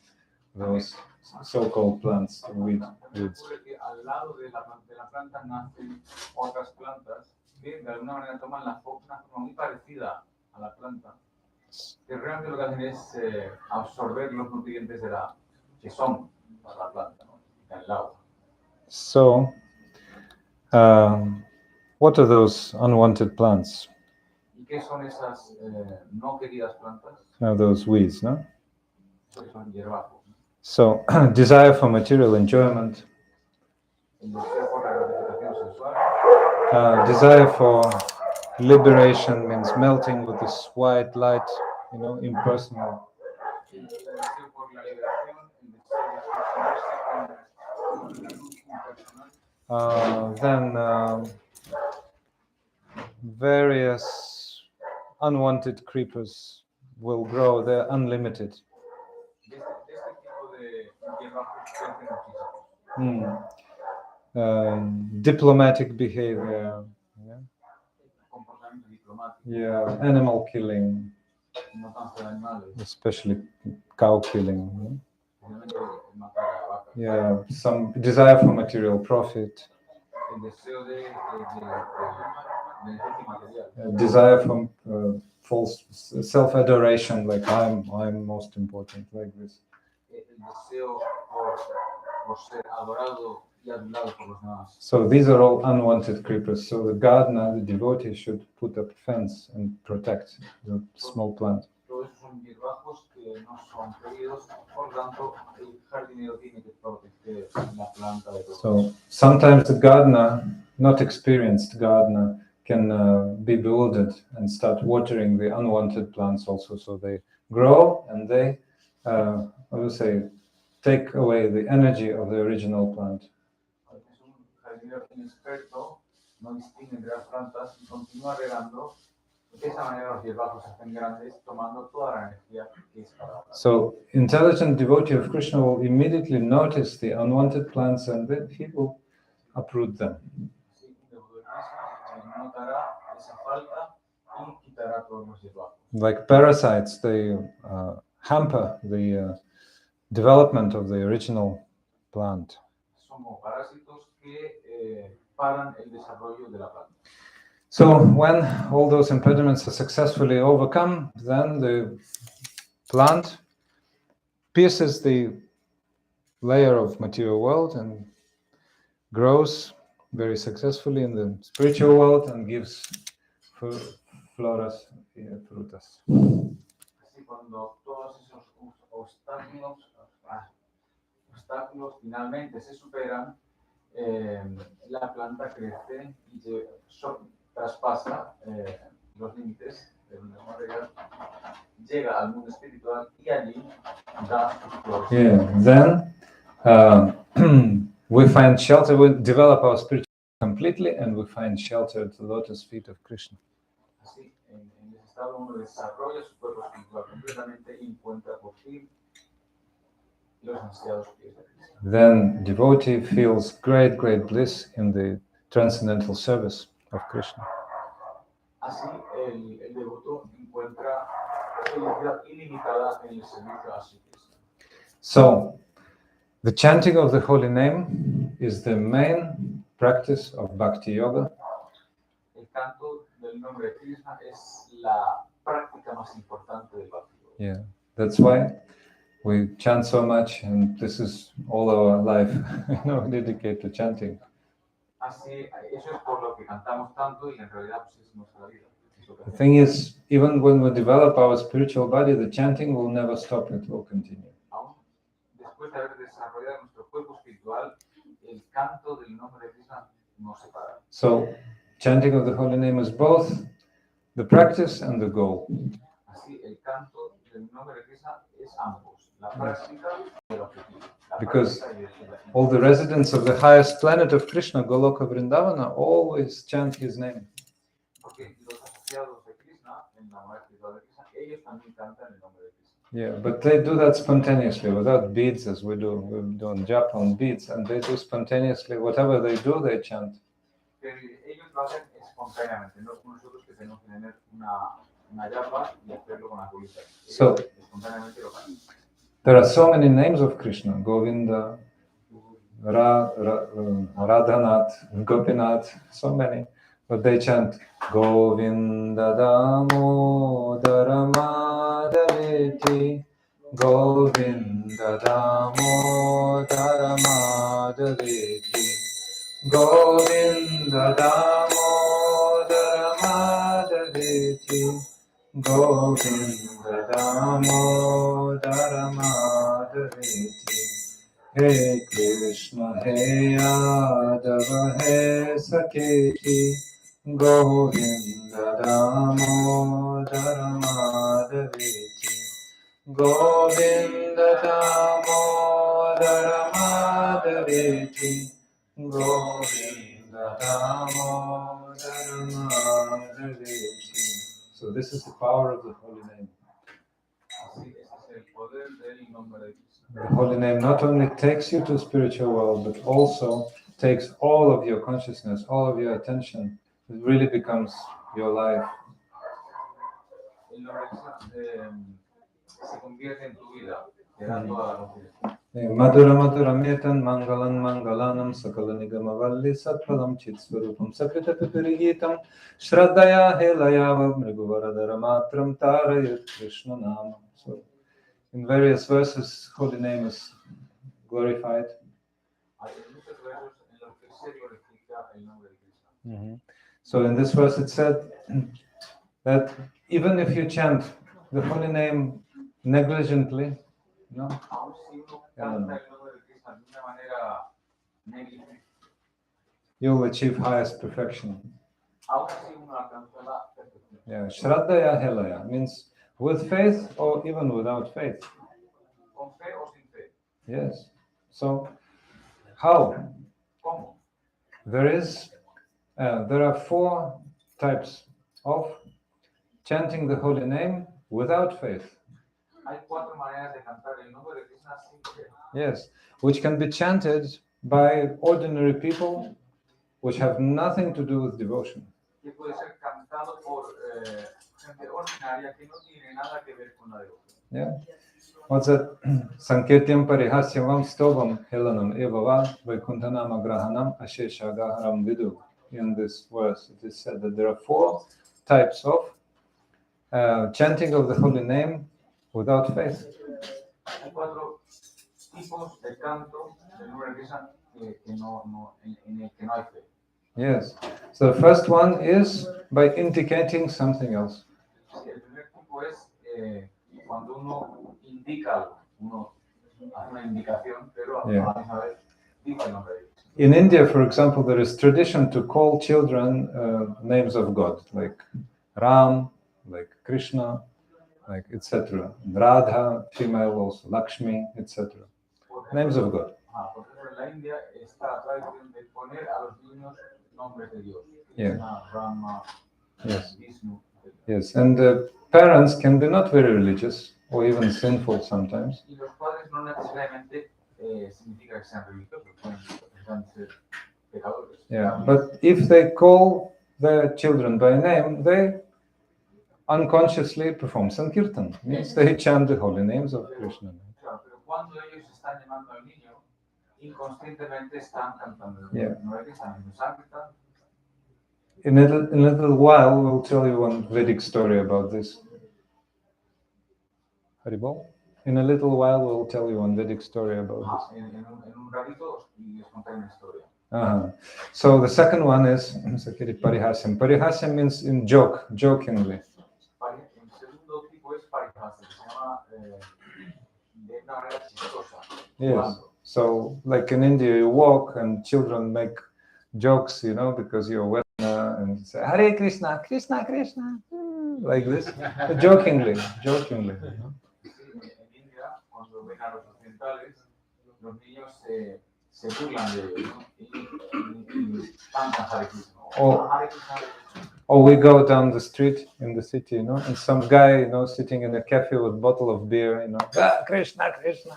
those so-called plants, weeds. Ocurre que al lado de la planta nacen otras plantas que de alguna manera toman una forma muy parecida a la planta, que realmente lo que hacen es absorber los nutrientes que son para la planta, ¿no? En el agua. So, what are those unwanted plants? ¿Y qué son esas no queridas plantas? Those weeds, no? Son hierbajos. So, desire for material enjoyment, El deseo por la gratificación sexual, desire for liberation means melting with this white light, impersonal. el deseo por la liberación, el deseo de fusionarse con la luz impersonal. Then various unwanted creepers will grow. They're unlimited. De este tipo de hierbajos crecen muchísimo. Diplomatic behavior, Comportamiento diplomático, animal killing, matanza de animales, especially cow killing. obviamente matar a vacas. Some desire for material profit, El deseo de beneficio material, desire for false self-adoration, like I'm most important, like this. el deseo por ser adorado y adulado por los demás. So these are all unwanted creepers. So the gardener, the devotee, should put up a fence and protect the small plant. Todos esos son hierbajos que no son queridos, por lo tanto, el jardinero tiene que proteger la planta de todo. So sometimes the gardener, not experienced gardener, can be bewildered and start watering the unwanted plants also. So they grow and they, take away the energy of the original plant. Es un jardinero inexperto, no distingue entre las plantas y continúa regando. De esa manera los hierbajos se hacen grandes, tomando toda la energía que es para la planta. So intelligent devotee of Krishna will immediately notice the unwanted plants and then he will uproot them. Así, el devoto de Krishna notará esa falta y quitará todos los hierbados. Like parasites, they hamper the development of the original plant. Son como parásitos que paran el desarrollo de la planta. So when all those impediments are successfully overcome, then the plant pierces the layer of material world and grows very successfully in the spiritual world and gives floras y frutas. Así cuando todos esos obstáculos finalmente se superan, la planta crece y traspasa los límites del mundo material, llega al mundo espiritual y allí da sus flores. Yeah. Then we find shelter. We develop our spiritual completely, and we find shelter at the lotus feet of Krishna. Así, en ese estado uno desarrolla su cuerpo espiritual completamente y encuentra por fin los ansiados pies de Krishna. Then devotee feels great bliss in the transcendental service of Krishna. Así, el devoto encuentra felicidad ilimitada en el servicio a Sri Krishna. So, the chanting of the holy name is the main practice of Bhakti Yoga. El canto del nombre de Krishna es la práctica más importante del Bhakti Yoga. Yeah, that's why we chant so much, and this is all our life, dedicate to chanting. Así, eso es por lo que cantamos tanto y en realidad pues, es nuestra vida. The thing is, even when we develop our spiritual body, the chanting will never stop, it will continue. Aún después de haber desarrollado nuestro cuerpo espiritual, el canto del nombre de Krishna no se para. So, chanting of the holy name is both the practice and the goal. Así, el canto del nombre de Krishna es ambos, la práctica y el objetivo. La Because práctica y el objetivo. all the residents of the highest planet of Krishna, Goloka Vrindavana, always chant his name. Porque los asociados de Krishna, en la morada espiritual de Krishna, ellos también cantan el nombre de Krishna. Yeah, but they do that spontaneously, without beads, as we do. We don't japa on beads, and they do spontaneously. Whatever they do, they chant. Pero ellos lo hacen espontáneamente, no como nosotros que tenemos que tener una yapa y hacerlo con la colita. So- Espontáneamente lo cantan. There are so many names of Krishna: Govinda, Radhanath, Gopinath, so many. But they chant Govinda Damodara Madhaveti, Govinda Damodara Madhaveti, Govinda Damodara Madhaveti, Govinda Damodara Madhaveti. Hey Krishna, Hey Yadava, Hey Saketi, Govinda Damodara Madhaveti, Govinda Damodara Madhaveti, Govinda Damodara Madhaveti. So this is the power of the holy name. Así, ese es el poder del nombre de Krishna. The holy name not only takes you to spiritual world, but also takes all of your consciousness, all of your attention. It really becomes your life. El nombre de Krishna se convierte en tu vida, te da toda la confianza. Madhura Madhura Metan Mangalan Mangalanam Sakala Nigama Valli Satpalam Chit Swarupam Sakrita Pipirigitam Shraddaya Helayava Mriguvaradara Matram Tarayat Krishna Nama. So in various verses, holy name is glorified. Hay muchos versos en los que se glorifica el nombre de Krishna. So in this verse it said that even if you chant the holy name negligently, no, Aún si uno canta el nombre de Krishna de una manera negligente, you'll achieve highest perfection. aún si uno alcanza la perfección. Yeah, Shraddaya Helaya means with faith or even without faith. Con fe o sin fe. Yes. So how? ¿Cómo? There are 4 types of chanting the holy name without faith. Hay 4 maneras de cantar el nombre de Krishna sin fe. Yes, which can be chanted by ordinary people, which have nothing to do with devotion. Que puede ser cantado por gente ordinaria que no tiene nada que ver con la devoción. Yeah. What's that? Sankirtyam parihasyavam stovam helanam evava vaikuntanam agrahanam asheshagaharam vidu. In this verse, it is said that there are 4 types of chanting of the holy name without faith. Hay 4 tipos de canto del nombre de Krishna en el que no hay fe. Yes. So the first one is by indicating something else. Sí, el primer tipo es cuando uno indica algo, uno hace una indicación, pero a la misma vez dice el nombre de Dios. In India, for example, there is tradition to call children names of God, like Ram, like Krishna, like etc. Radha, female also, Lakshmi, etc. Names of God. Por ejemplo, en la India está la tradición de poner a los niños nombres de Dios. Yeah. Krishna, Rama, Yes. Vishnu. Yes, and parents can be not very religious or even sinful sometimes. Y los padres no necesariamente significa que sean religiosos, pueden ser pecadores. Yeah, but if they call their children by name, they unconsciously perform Sankirtan. Means they chant the holy names of Krishna. Claro, pero cuando ellos están llamando al niño, inconscientemente están cantando. Yeah. No es que están haciendo Sankirtan. In a little while, we'll tell you one Vedic story about this. Haribol? In a little while, we'll tell you one Vedic story about this. En un ratito les contaré una historia. So the second one is Sakiri Parihasyam. Parihasyam means in joke, jokingly. El segundo tipo es parihasa, que se llama de una manera chistosa. Yes. So, like in India, you walk and children make jokes, because you're well and say Hare Krishna, Krishna, Krishna, like this, jokingly. En India, cuando ven a los occidentales, los niños se burlan de ellos, ¿no? Y cantan Hare Krishna. Hare Krishna. Or we go down the street in the city, and some guy, sitting in a cafe with a bottle of beer, Krishna, Krishna.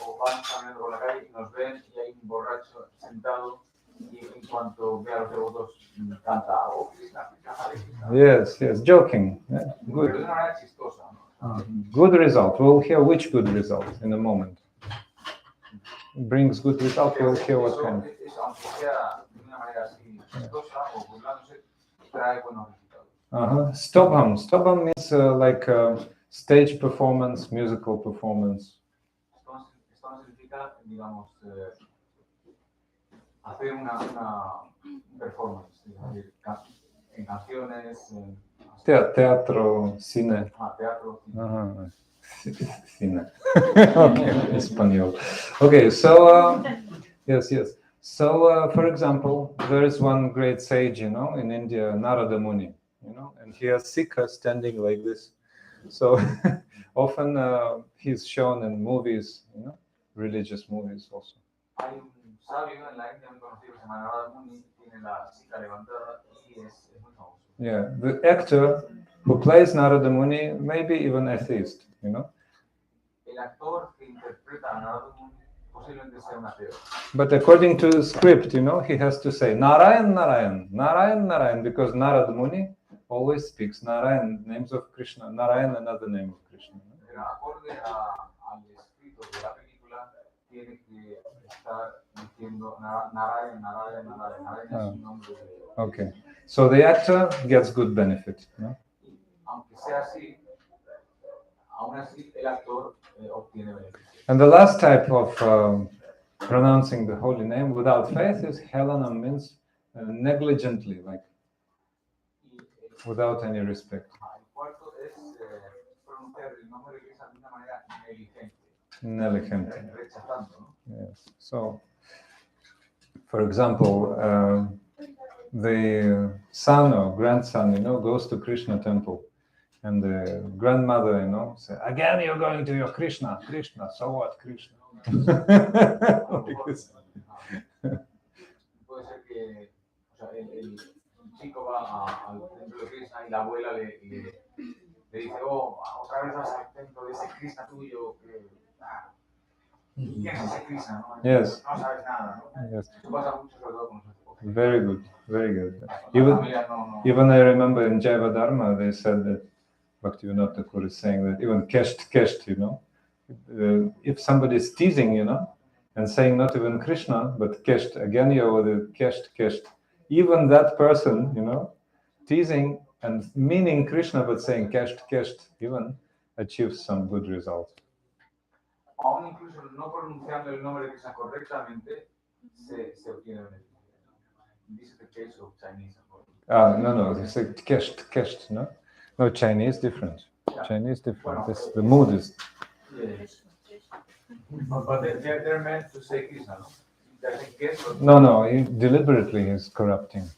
O van caminando por la calle y nos ven y hay un borracho sentado y en cuanto ve a los devotos canta Krishna, Krishna, Hare Krishna. Yes, joking. Yeah, Pero de good. una manera chistosa, ¿no? Good result. We'll hear which good result in a moment. Brings good result. We'll hear what kind. Eso, aunque sea de una manera así chistosa o burlándose, trae buenos resultados. Stobham. Stobham means like stage performance, musical performance. Esto no significa, digamos, hacer una performance, es decir, en canciones, en Teatro, cine. teatro. Cine. Okay, Espanol. Okay, so yes. So, for example, there is one great sage, in India, Narada Muni, and he has Sikha standing like this. So often he's shown in movies, religious movies also. Hay un sabio en la India muy conocido que se llama Narada Muni, tiene la silla levantada y es muy famoso. Yeah, the actor who plays Narada Muni may be even atheist, El actor que interpreta a Narada Muni posiblemente sea un ateo. But according to the script, he has to say Narayan, Narayan, Narayan, Narayan, because Narada Muni always speaks Narayan, names of Krishna, Narayan, another name of Krishna. Pero acorde al escrito de la película, tiene que estar diciendo Narayan, Narayan, Narayan, Narayan es un nombre de Dios. Okay, so the actor gets good benefit. Aunque sea así, aún así el actor obtiene beneficio. And the last type of pronouncing the holy name without faith is Helanam, means negligently, like without any respect. El cuarto es pronunciar el nombre de Cristo de una manera negligente, Negligente. rechazando, ¿no? Yes. So, for example, the son or grandson, goes to Krishna temple, and the grandmother, say, again you're going to your Krishna, so what, Krishna? Like this. Puede ser que el chico va al templo de Krishna y la abuela le dice, otra vez vas al templo de ese Krishna tuyo que... ¿Quién es ese Krishna? ¿No? Yes. No sabes nada, ¿no? Yes. Esto pasa mucho, sobre todo con los Very good, very good. La Even, familia no. even I remember in Jaiva Dharma, they said that Bhaktivinoda Thakur is saying that even kesht, you know, if somebody is teasing, you know, and saying not even Krishna, but kesht, again, you know, the kesht, even that person, you know, teasing and meaning Krishna, but saying kesht, even achieves some good result. Aún incluso no pronunciando el nombre de Krishna correctamente, se obtiene beneficio. This is the case of Chinese. No, they say kesht, no? No, Chinese different. Yeah. Chinese different. Well, The mood is. Yes. But they're meant to say Krishna, no? They say Kesha. No, he deliberately is corrupting.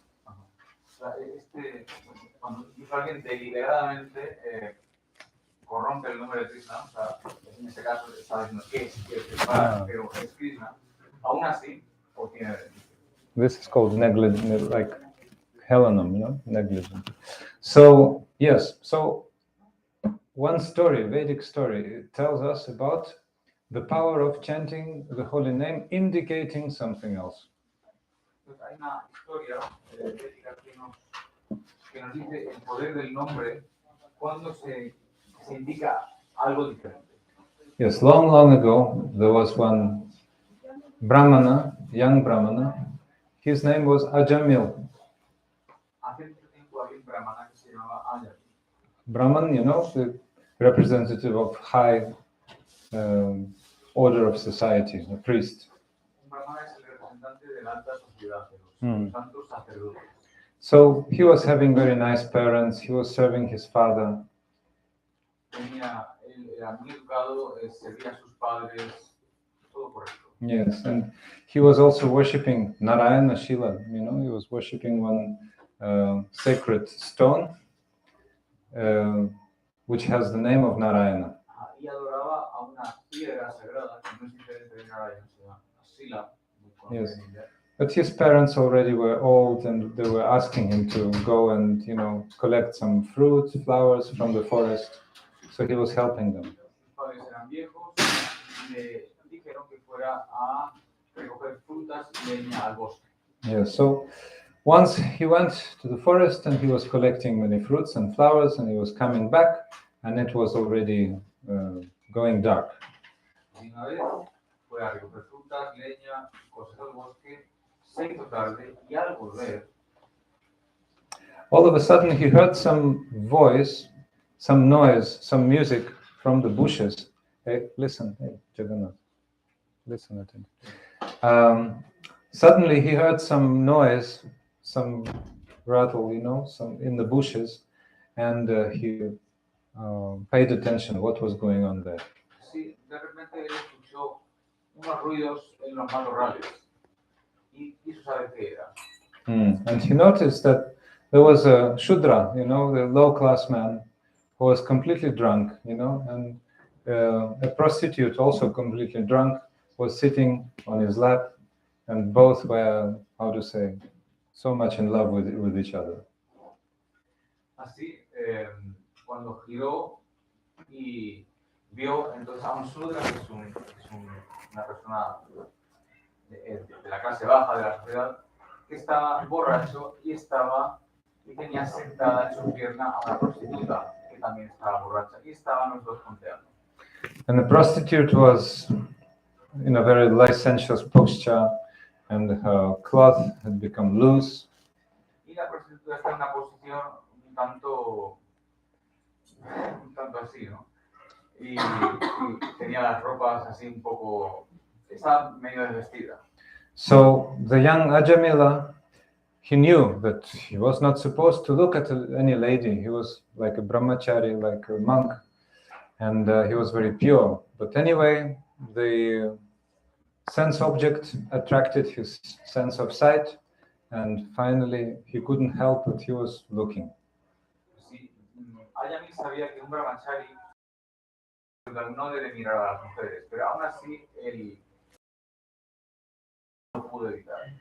Cuando alguien deliberadamente corrompe el nombre de Krishna, o sea, en este caso está diciendo que es pero es Krishna, aún así obtiene beneficio. This is called negligent, like helenum, you know, negligent. So, yes, one story, Vedic story, it tells us about the power of chanting the holy name, indicating something else. Hay una historia védica que nos dice el poder del nombre cuando se indica algo diferente. Yes, long ago, there was one Brahmana, young Brahmana. His name was Ajamila. Hace mucho tiempo había un brahmana que se llamaba Ajamila. Brahman, you know, the representative of high order of society, a priest. Un brahmana es el representante de la alta sociedad, de los santos sacerdotes. So he was having very nice parents. He was serving his father. Era muy educado, servía a sus padres, todo correcto. Yes, and he was also worshipping Narayana Shila. You know, he was worshipping one sacred stone, which has the name of Narayana. Y adoraba a una piedra sagrada que no es diferente de Narayana, se llama Shila. Yes, but his parents already were old, and they were asking him to go and, you know, collect some fruit, flowers from the forest. So he was helping them. Sus padres eran viejos y le dijeron que fuera a recoger frutas y leña al bosque. Yes, so once he went to the forest and he was collecting many fruits and flowers, and he was coming back, and it was already going dark. Y una vez fue a recoger frutas, leña, cosas del bosque, se hizo tarde y al volver, all of a sudden he heard some voice, some noise, some music from the bushes. Hey, listen, hey, Jagannath, listen at him. Suddenly he heard some noise, some rattle, you know, some in the bushes, and he paid attention what was going on there. sí, de repente él escuchó unos ruidos en los matorrales y quiso saber qué era. And he noticed that there was a Shudra, you know, the low-class man, who was completely drunk, you know, and a prostitute, also completely drunk, was sitting on his lap, and both were, how to say, so much in love with each other. Así, cuando giró y vio entonces a un Sudra, que es una persona de la clase baja de la sociedad, que estaba borracho y tenía sentada en su pierna a una prostituta que también estaba borracha y estaban los dos conteando. And the prostitute was in a very licentious posture, and her cloth had become loose. Y la prostituta está en una posición un tanto así, ¿no? Y tenía las ropas así un poco, estaba medio desvestida. So the young Ajamila, he knew that he was not supposed to look at any lady. He was like a brahmachari, like a monk, and he was very pure. But anyway, the sense object attracted his sense of sight, and finally he couldn't help it, he was looking. Sí, Ajamila sabía que un brahmachari no debe mirar a las mujeres, pero aún así él no pudo evitar.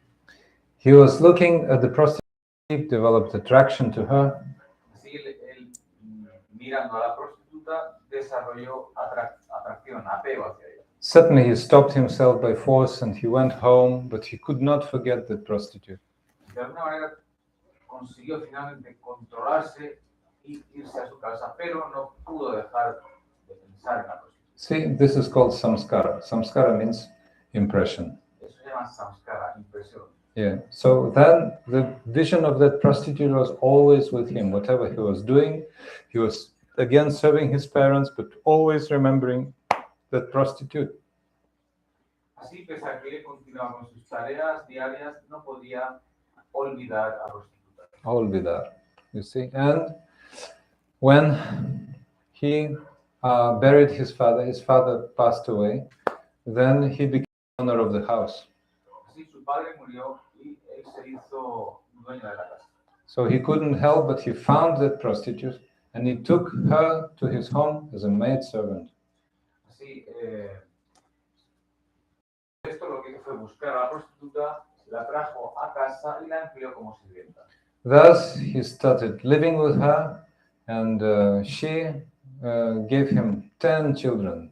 He was looking at the prostitute, developed attraction to her. Así él mirando a la prostituta desarrolló atracción, apego hacia ella. Suddenly he stopped himself by force and he went home, but he could not forget the prostitute. de alguna manera consiguió finalmente controlarse y irse a su casa, pero no pudo dejar de pensar en la prostitución. See, this is called samskara. Samskara means impression. Eso se llama samskara, impresión. Yeah. So then the vision of that prostitute was always with him. Whatever he was doing, he was again serving his parents, but always remembering that prostitute. Así, pese a que él continuaba con sus tareas diarias, no podía olvidar a la prostituta. All be there, you see. And when he buried his father passed away, then he became owner of the house. Así, su padre murió y él se hizo dueño de la casa. So he couldn't help, but he found that prostitute and he took her to his home as a maidservant. Así, esto lo que hizo fue buscar a la prostituta, la trajo a casa y la empleó como sirvienta. Thus he started living with her, and she gave him 10 children.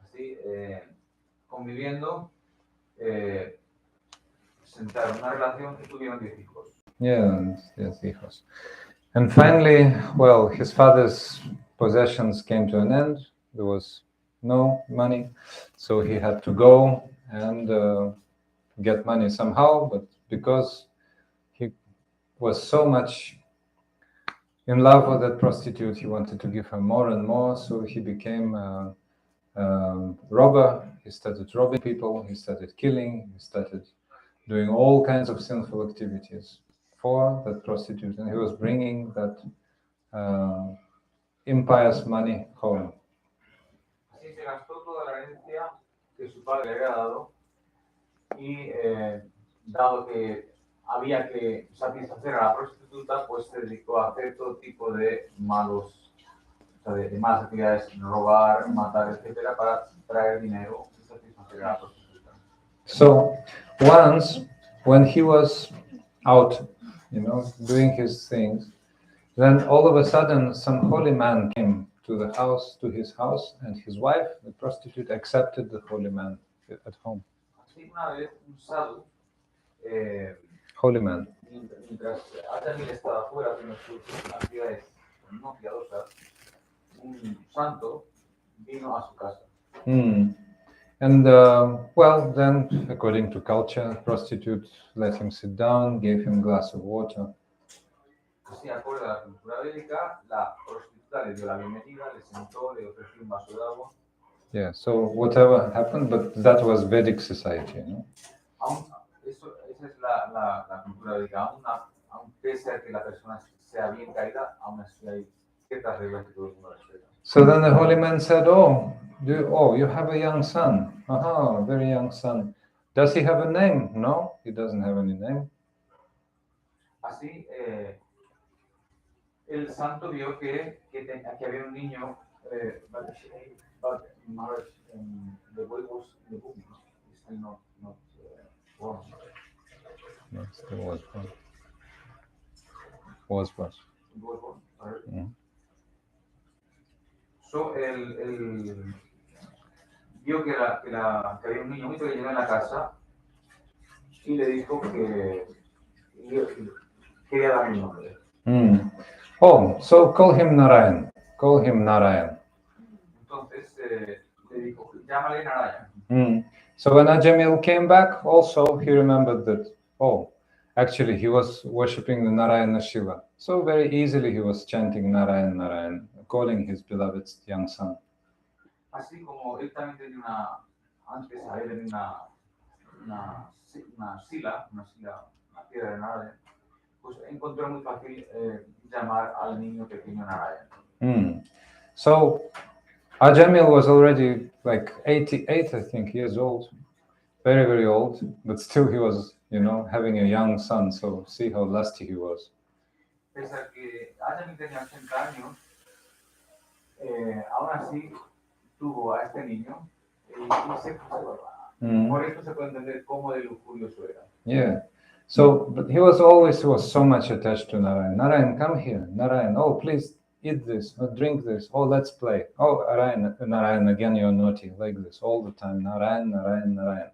Así, conviviendo, sentaron una relación que tuvieron 10 hijos. Yeah, yes, hijos. And finally, well, his father's possessions came to an end. There was no money, so he had to go and get money somehow. But because he was so much in love with that prostitute, he wanted to give her more and more. So he became a robber. He started robbing people. He started killing. He started doing all kinds of sinful activities for that prostitute, and he was bringing that impious money home. Así se gastó toda la herencia que su padre le había dado y dado que había que satisfacer a la prostituta, pues se dedicó a hacer todo tipo de malos, o sea, de malas actividades, robar, matar, etcétera, para traer dinero y satisfacer a la prostituta. So once, when he was out, doing his things, then all of a sudden some holy man came to the house, to his house, and his wife, the prostitute, accepted the holy man at home. Así una vez un sadhu, Holy man. mientras Ajamila estaba fuera haciendo sus actividades no piadosas, un santo vino a su casa. And well, then, according to culture, prostitute let him sit down, gave him a glass of water. Así, acorde a la cultura védica, la prostituta le dio la bienvenida, le sentó, le ofreció un vaso de agua. Yeah, so whatever happened, but that was Vedic society, Esa es la cultura védica. Aun pese a que la persona sea bien caída, aún así hay ciertas reglas que todo el mundo respeta. So then the holy man said, you have a young son. A very young son. Does he have a name? No, he doesn't have any name. Así, el santo vio que había un niño, the boy was the book, still not born. No, still was born. Was. He was born, sorry. Mm. So, él vio que había un niño muy pequeño en la casa y le dijo que quería darle un nombre. So call him Narayan. Call him Narayan. Entonces le dijo, llámale Narayan. So when Ajamila came back, also he remembered that, actually he was worshipping the Narayana Shiva. So very easily he was chanting Narayan, Narayan, calling his beloved young son. Así como él también tenía antes a él una sila, una piedra de Narayan, pues encontró muy fácil llamar al niño pequeño Narayan. So Ajamila was already like 88, I think, years old, very, very old, but still he was, having a young son, so see how lusty he was. Pese a que Ajamila tenía 80 años, aún así tuvo a este niño y se por eso se puede entender cómo de lujurioso era. Yeah. So, but he was so much attached to Narayan. Narayan, come here. Narayan, please eat this, or drink this. Let's play. Narayan, again, you're naughty, like this all the time. Narayan, Narayan, Narayan.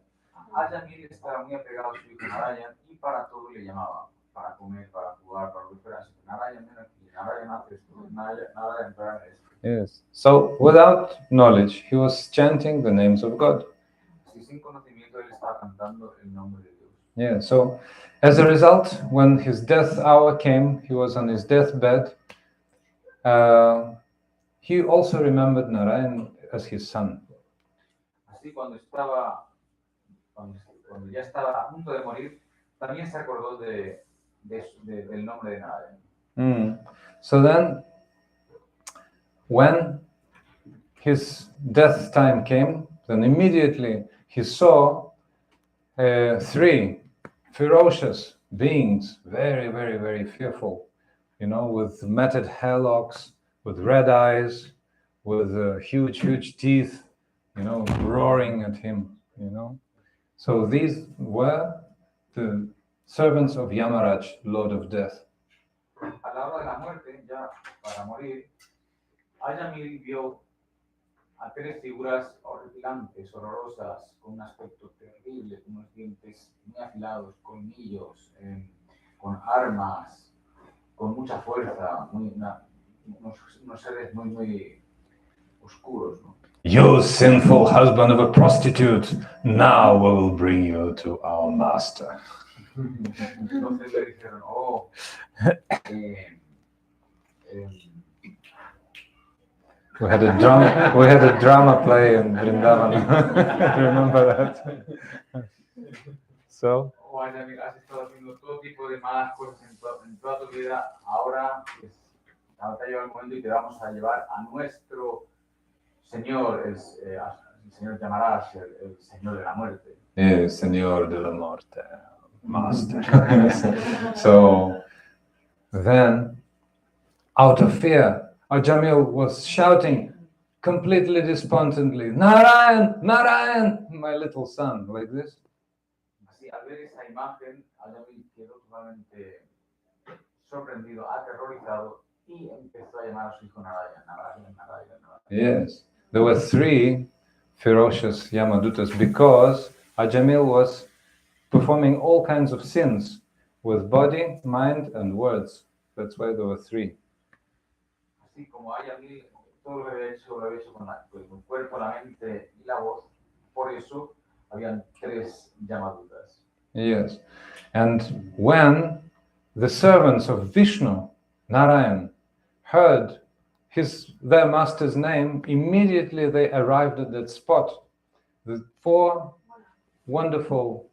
Ajamila estaba muy apegado a su hijo Narayan y para todo le llamaba, para comer, para jugar, para lo que fuera. Narayan ven aquí, Narayan hace esto, Narayan trae esto. Yes. So without knowledge, he was chanting the names of God. Así sin conocimiento él estaba cantando el nombre de Dios. Yeah. So as a result, when his death hour came, he was on his deathbed. He also remembered Narayan as his son. Así cuando ya estaba a punto de morir, también se acordó del nombre de Narayan. So then, when his death time came, then immediately he saw three ferocious beings, very, very, very fearful, with matted hairlocks, with red eyes, with huge, huge teeth, roaring at him, So these were the servants of Yamaraj, Lord of Death. A la hora de la muerte, ya para morir, Ajamil vio a tres figuras horripilantes, horrorosas, con un aspecto terrible, con unos dientes muy afilados, colmillos, con armas, con mucha fuerza, unos seres muy, muy oscuros, ¿no? You sinful husband of a prostitute, now we will bring you to our master. Entonces le dijeron, We had a drama play in Vrindavan. Remember that? So, Ajamil, has estado haciendo todo tipo de malas cosas en toda tu vida, ahora te ha llegado el momento y te vamos a llevar a nuestro Señor, el Señor Yamaraj, el Señor de la muerte. Señor de la muerte, master. So, then, out of fear, Ajamil was shouting completely despondently, Narayan, Narayan, my little son, like this. Así, al ver esa imagen, Ajamil quedó totalmente sorprendido, aterrorizado y empezó a llamar a su hijo Narayan, Narayan, Narayan, Narayan. Yes, there were three ferocious Yamadutas because Ajamil was performing all kinds of sins with body, mind, and words. That's why there were three. Así como Ajamil todo lo había hecho con el cuerpo, la mente y la voz, por eso habían tres Yamadutas. Yes, and when the servants of Vishnu, Narayan, heard their master's name, immediately they arrived at that spot. The four wonderful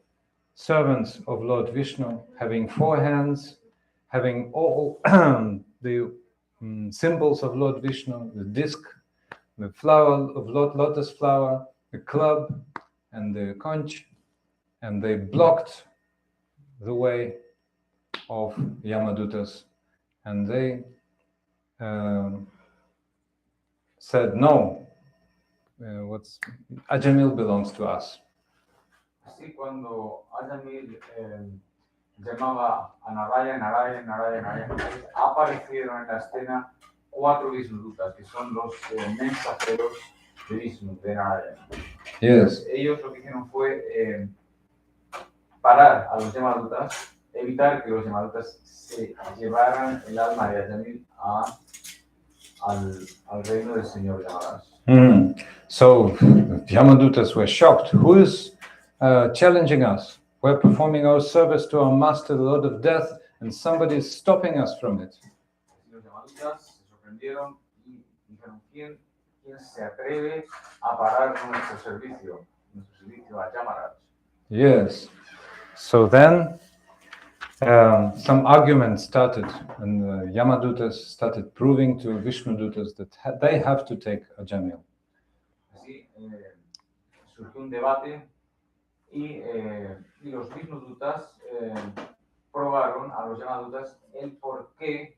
servants of Lord Vishnu, having four hands, having all the symbols of Lord Vishnu, the disc, the flower of lotus flower, the club, and the conch, and they blocked the way of Yamadutas, and they said, no, Ajamil belongs to us. Así cuando Ajamil llamaba a Narayan, Narayan, Narayan, Narayan, aparecieron en la escena cuatro Vishnudutas, que son los mensajeros de Vishnu, de Narayan. Yes. Ellos lo que hicieron fue parar a los Yamadutas, evitar que los Yamadutas se llevaran el alma de Ajamil al reino del Señor Yamaraj. So the Yamadutas were shocked. Who is challenging us? We're performing our service to our master, the Lord of Death, and somebody is stopping us from it. Los Yamadutas se sorprendieron y dijeron, ¿quién se atreve a parar nuestro servicio a Yamaraj? Yes. So then some arguments started, and the Yamadutas started proving to Vishnudutas that they have to take Ajamil. Así surgió un debate y los Vishnudutas probaron a los Yamadutas el por qué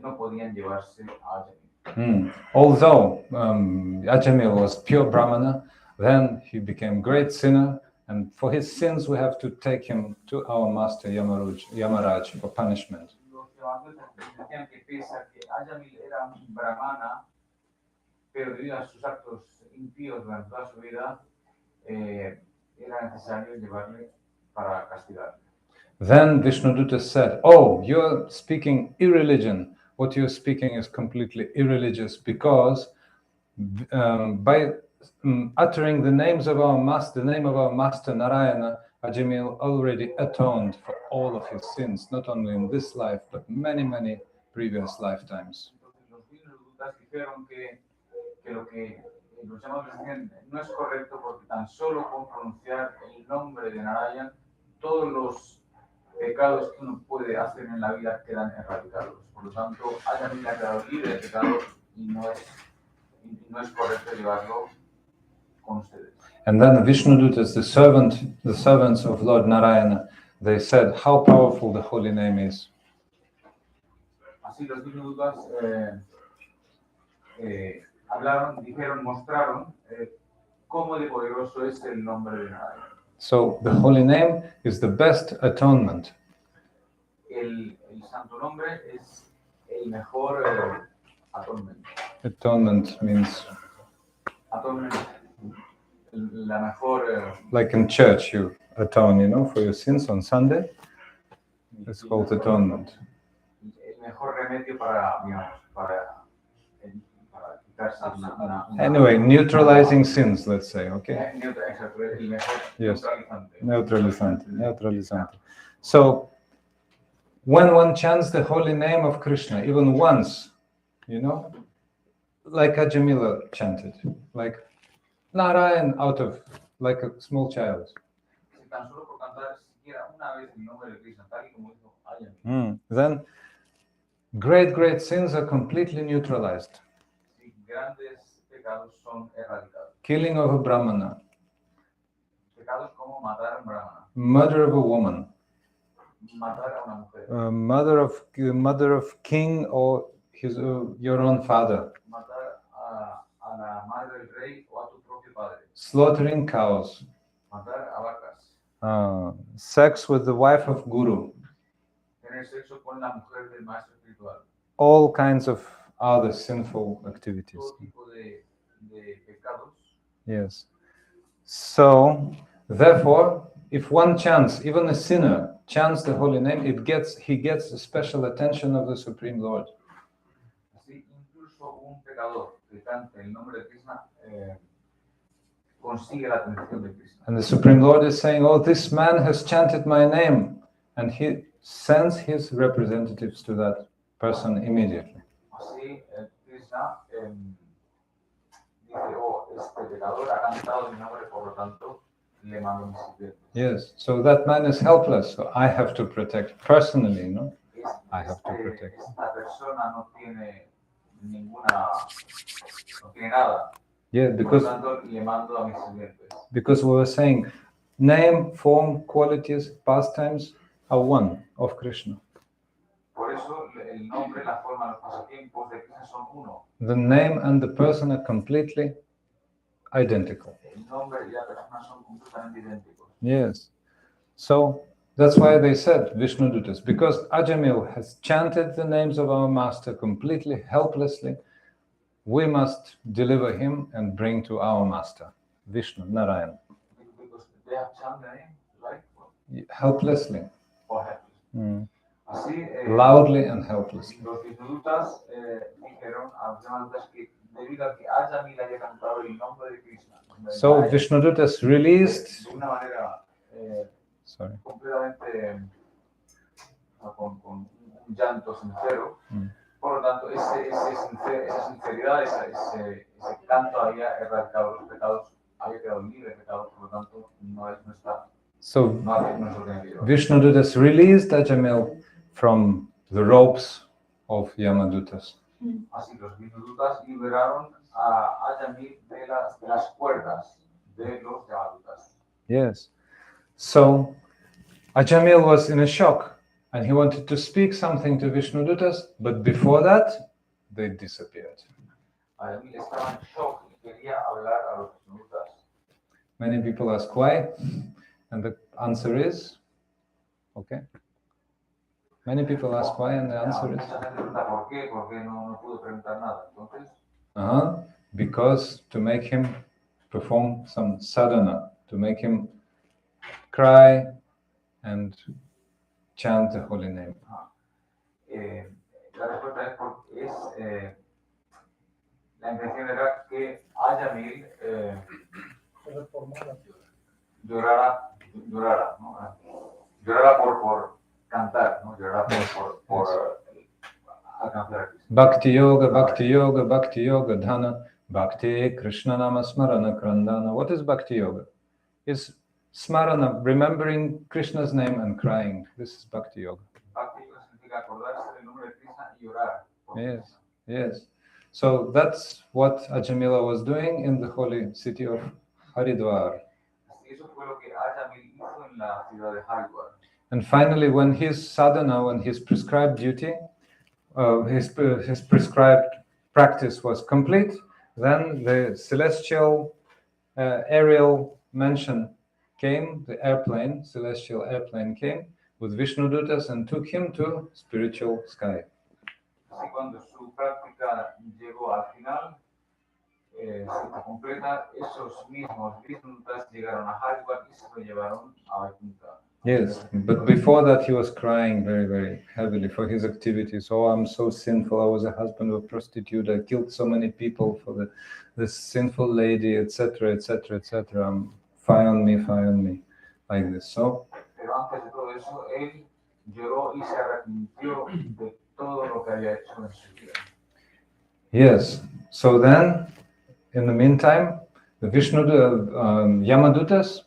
no podían llevarse a Ajamil. Although Ajamil was pure Brahmana, then he became great sinner, and for his sins we have to take him to our master Yamaraj for punishment. Los Yamadutas decían que pese a que Ajamil era un Brahmana, pero debido a sus actos impíos durante toda su vida, era necesario llevarle para castigarle. Then Vishnuduta said, "Oh, you're speaking irreligion. What you're speaking is completely irreligious because by uttering the names of our master, the name of our master Narayana, Ajamil already atoned for all of his sins, not only in this life, but many, many previous lifetimes." Entonces los Vishnudutas dijeron que lo que los llamados dicen no es correcto porque tan solo con pronunciar el nombre de Narayan, todos los pecados que uno puede hacer en la vida quedan erradicados. Por lo tanto, Ajamila ha quedado libre de pecados y no es correcto llevarlo con ustedes. And then the Vishnudutas, the servants of Lord Narayana, they said how powerful the holy name is. Así los Vishnudutas mostraron cómo de poderoso es el nombre de Narayana. So the holy name is the best atonement. El santo nombre es el mejor atonement. Atonement means Atonement, la mejor. like in church you atone, for your sins on Sunday. It's called atonement. El mejor remedio para quitarse una. Anyway, neutralizing sins, let's say, okay? Exacto, el mejor Yes. neutralizante. Neutralizante. So, when one chants the holy name of Krishna, even once, like Ajamila chanted, like Narayan like a small child. Si tan solo por cantar siquiera una vez el nombre de Krishna, tal y como dijo Ajamila. Then, great sins are completely neutralized. Si grandes pecados son erradicados. Killing of a Brahmana, Pecados como matar a un brahmana, murder of a woman, matar a una mujer, mother of king or your own father, matar a la madre del rey o a tu propio padre, slaughtering cows, matar a vacas, sex with the wife of guru, tener sexo con la mujer del maestro espiritual, all kinds of other sinful activities. todo tipo de pecados. Yes. So, therefore, if one chants, even a sinner chants the holy name, he gets the special attention of the Supreme Lord. Así, incluso un pecador que cante el nombre de Krishna consigue la atención de Krishna. And the Supreme Lord is saying, "Oh, this man has chanted my name," and he sends his representatives to that person immediately. Así, Krishna dice, oh, este pecador ha cantado mi nombre, por lo tanto, le mando mis sirvientes. Yes, so that man is helpless, so I have to protect personally, I have to protect. Esta persona no tiene nada. Yeah, Por lo tanto, le mando a mis sirvientes. because we were saying, name, form, qualities, pastimes are one of Krishna. Por eso, el nombre, la forma, los pasatiempos de Krishna son uno. The name and the person are completely identical. El nombre y la persona son completamente idénticos. Yes. So that's why they said Vishnudutas, because Ajamil has chanted the names of our master completely helplessly, we must deliver him and bring to our master, Vishnu, Narayan. Because they have chanted the name, like, Helplessly. or helpless. Así, Loudly and helplessly. los Vishnudutas dijeron a los Vishnudutas que debido a que Ajamila haya cantado el nombre de Krishna, So Vishnudutas released. de una manera Sorry. completamente con un llanto sincero. Por lo tanto, esa sinceridad, ese canto había erradicado los pecados, había quedado libre de pecados, por lo tanto, no está. So Vishnudutas released Ajamil from the ropes of Yamadutas. Así los Vishnudutas liberaron a Ajamil de las cuerdas de los Yamadutas. Yes. So Ajamil was in a shock and he wanted to speak something to Vishnudutas, but before that, they disappeared. Ajamil estaba en shock y quería hablar a los Vishnudutas. Many people ask why, and the answer is, okay. Many people ask why, and the answer is, Mucha gente pregunta por qué, porque no pudo preguntar nada. Entonces, because to make him perform some sadhana, to make him cry, and chant the holy name. La respuesta es porque la intención era que Ajamil llorara, ¿no? Llorara por cantar, ¿no? Llorara por alcanzar a Cristo. Bhakti yoga, bhakti yoga, bhakti yoga, dhana, bhakti Krishna nama smarana krandana. What is bhakti yoga? It's smarana, remembering Krishna's name and crying. This is bhakti yoga. Bhakti yoga significa acordarse del nombre de Krishna y llorar. Yes, yes. So that's what Ajamila was doing in the holy city of Haridwar. Eso fue lo que Ajamil hizo en la ciudad de Haridwar. And finally, when his sadhana, when his prescribed duty, his prescribed practice was complete, then the celestial aerial mansion came, the airplane, celestial airplane came with Vishnu Dutas and took him to spiritual sky. Así cuando su práctica llegó al final, se completa, esos mismos Vishnutas llegaron a Haridwar y se lo llevaron a Vaikuntha. Yes, but before that he was crying very, very heavily for his activities. Oh, I'm so sinful. I was a husband of a prostitute. I killed so many people for this sinful lady, etc., etc., etc. Fire on me, like this. So, Pero antes de todo eso, él lloró y se arrepintió de todo lo que había hecho en su vida. yes. So then, in the meantime, the Yamadutas,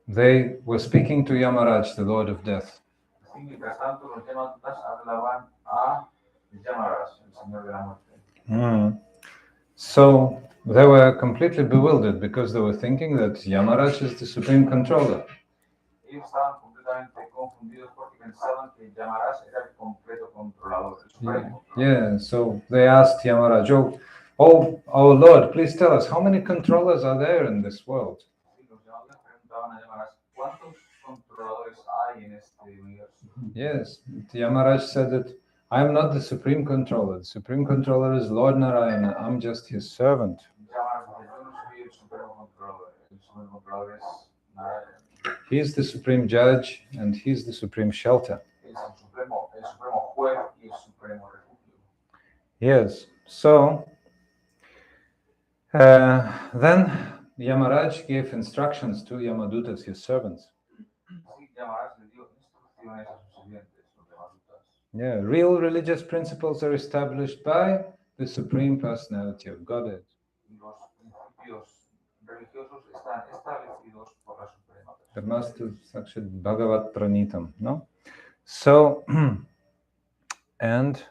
they were speaking to Yamaraj, the Lord of Death. Así, mientras tanto, los Yamadutas hablaban a Yamaraj, el Señor de la Muerte. So they were completely bewildered because they were thinking that Yamaraj is the supreme controller. Ellos estaban completamente confundidos porque pensaban que Yamaraj era el completo controlador, el supremo. Yeah, so they asked Yamaraj, oh, our Lord, please tell us, how many controllers are there in this world? Así, los Yamadutas preguntaban a Yamaraj, ¿cuántos controladores hay en este universo? Yes, Yamaraj said that I am not the supreme controller. The supreme controller is Lord Narayana. I'm just his servant. Yamaraj dice, yo no soy el supremo controlador es Narayana. He's the supreme judge and he's the supreme shelter. Es el supremo juez y el supremo refugio. Yes, so then Yamaraj gave instructions to Yamadutas, his servants. Así Yamaraj le dio instrucciones a sus sirvientes, los Yamadutas. Yeah, real religious principles are established by the Supreme Personality of Godhead. Los principios religiosos están establecidos por la Suprema Persona. Dharmastu Sakshat Bhagavat Pranitam, no? So, and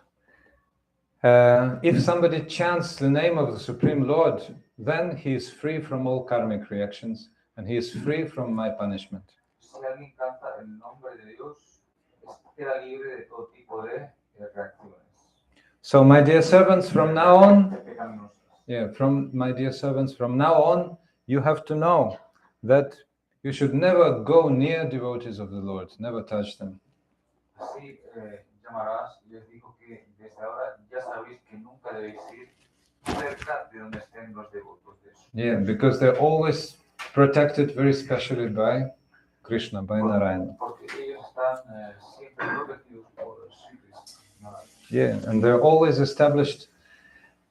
if somebody chants the name of the Supreme Lord, then he is free from all karmic reactions and he is free from my punishment. Si alguien canta el nombre de Dios, queda libre de todo tipo de reacciones. So, my dear servants, from now on, Pecaminosas. from now on, you have to know that you should never go near devotees of the Lord, never touch them. Así Yamaraj les dijo que desde ahora ya sabéis que nunca debéis ir cerca de donde estén los devotos de eso. Yeah, because they're always protected very specially by Krishna, by Narayana. Porque ellos están siempre protegidos por Sri Krishna. Yeah, and they're always established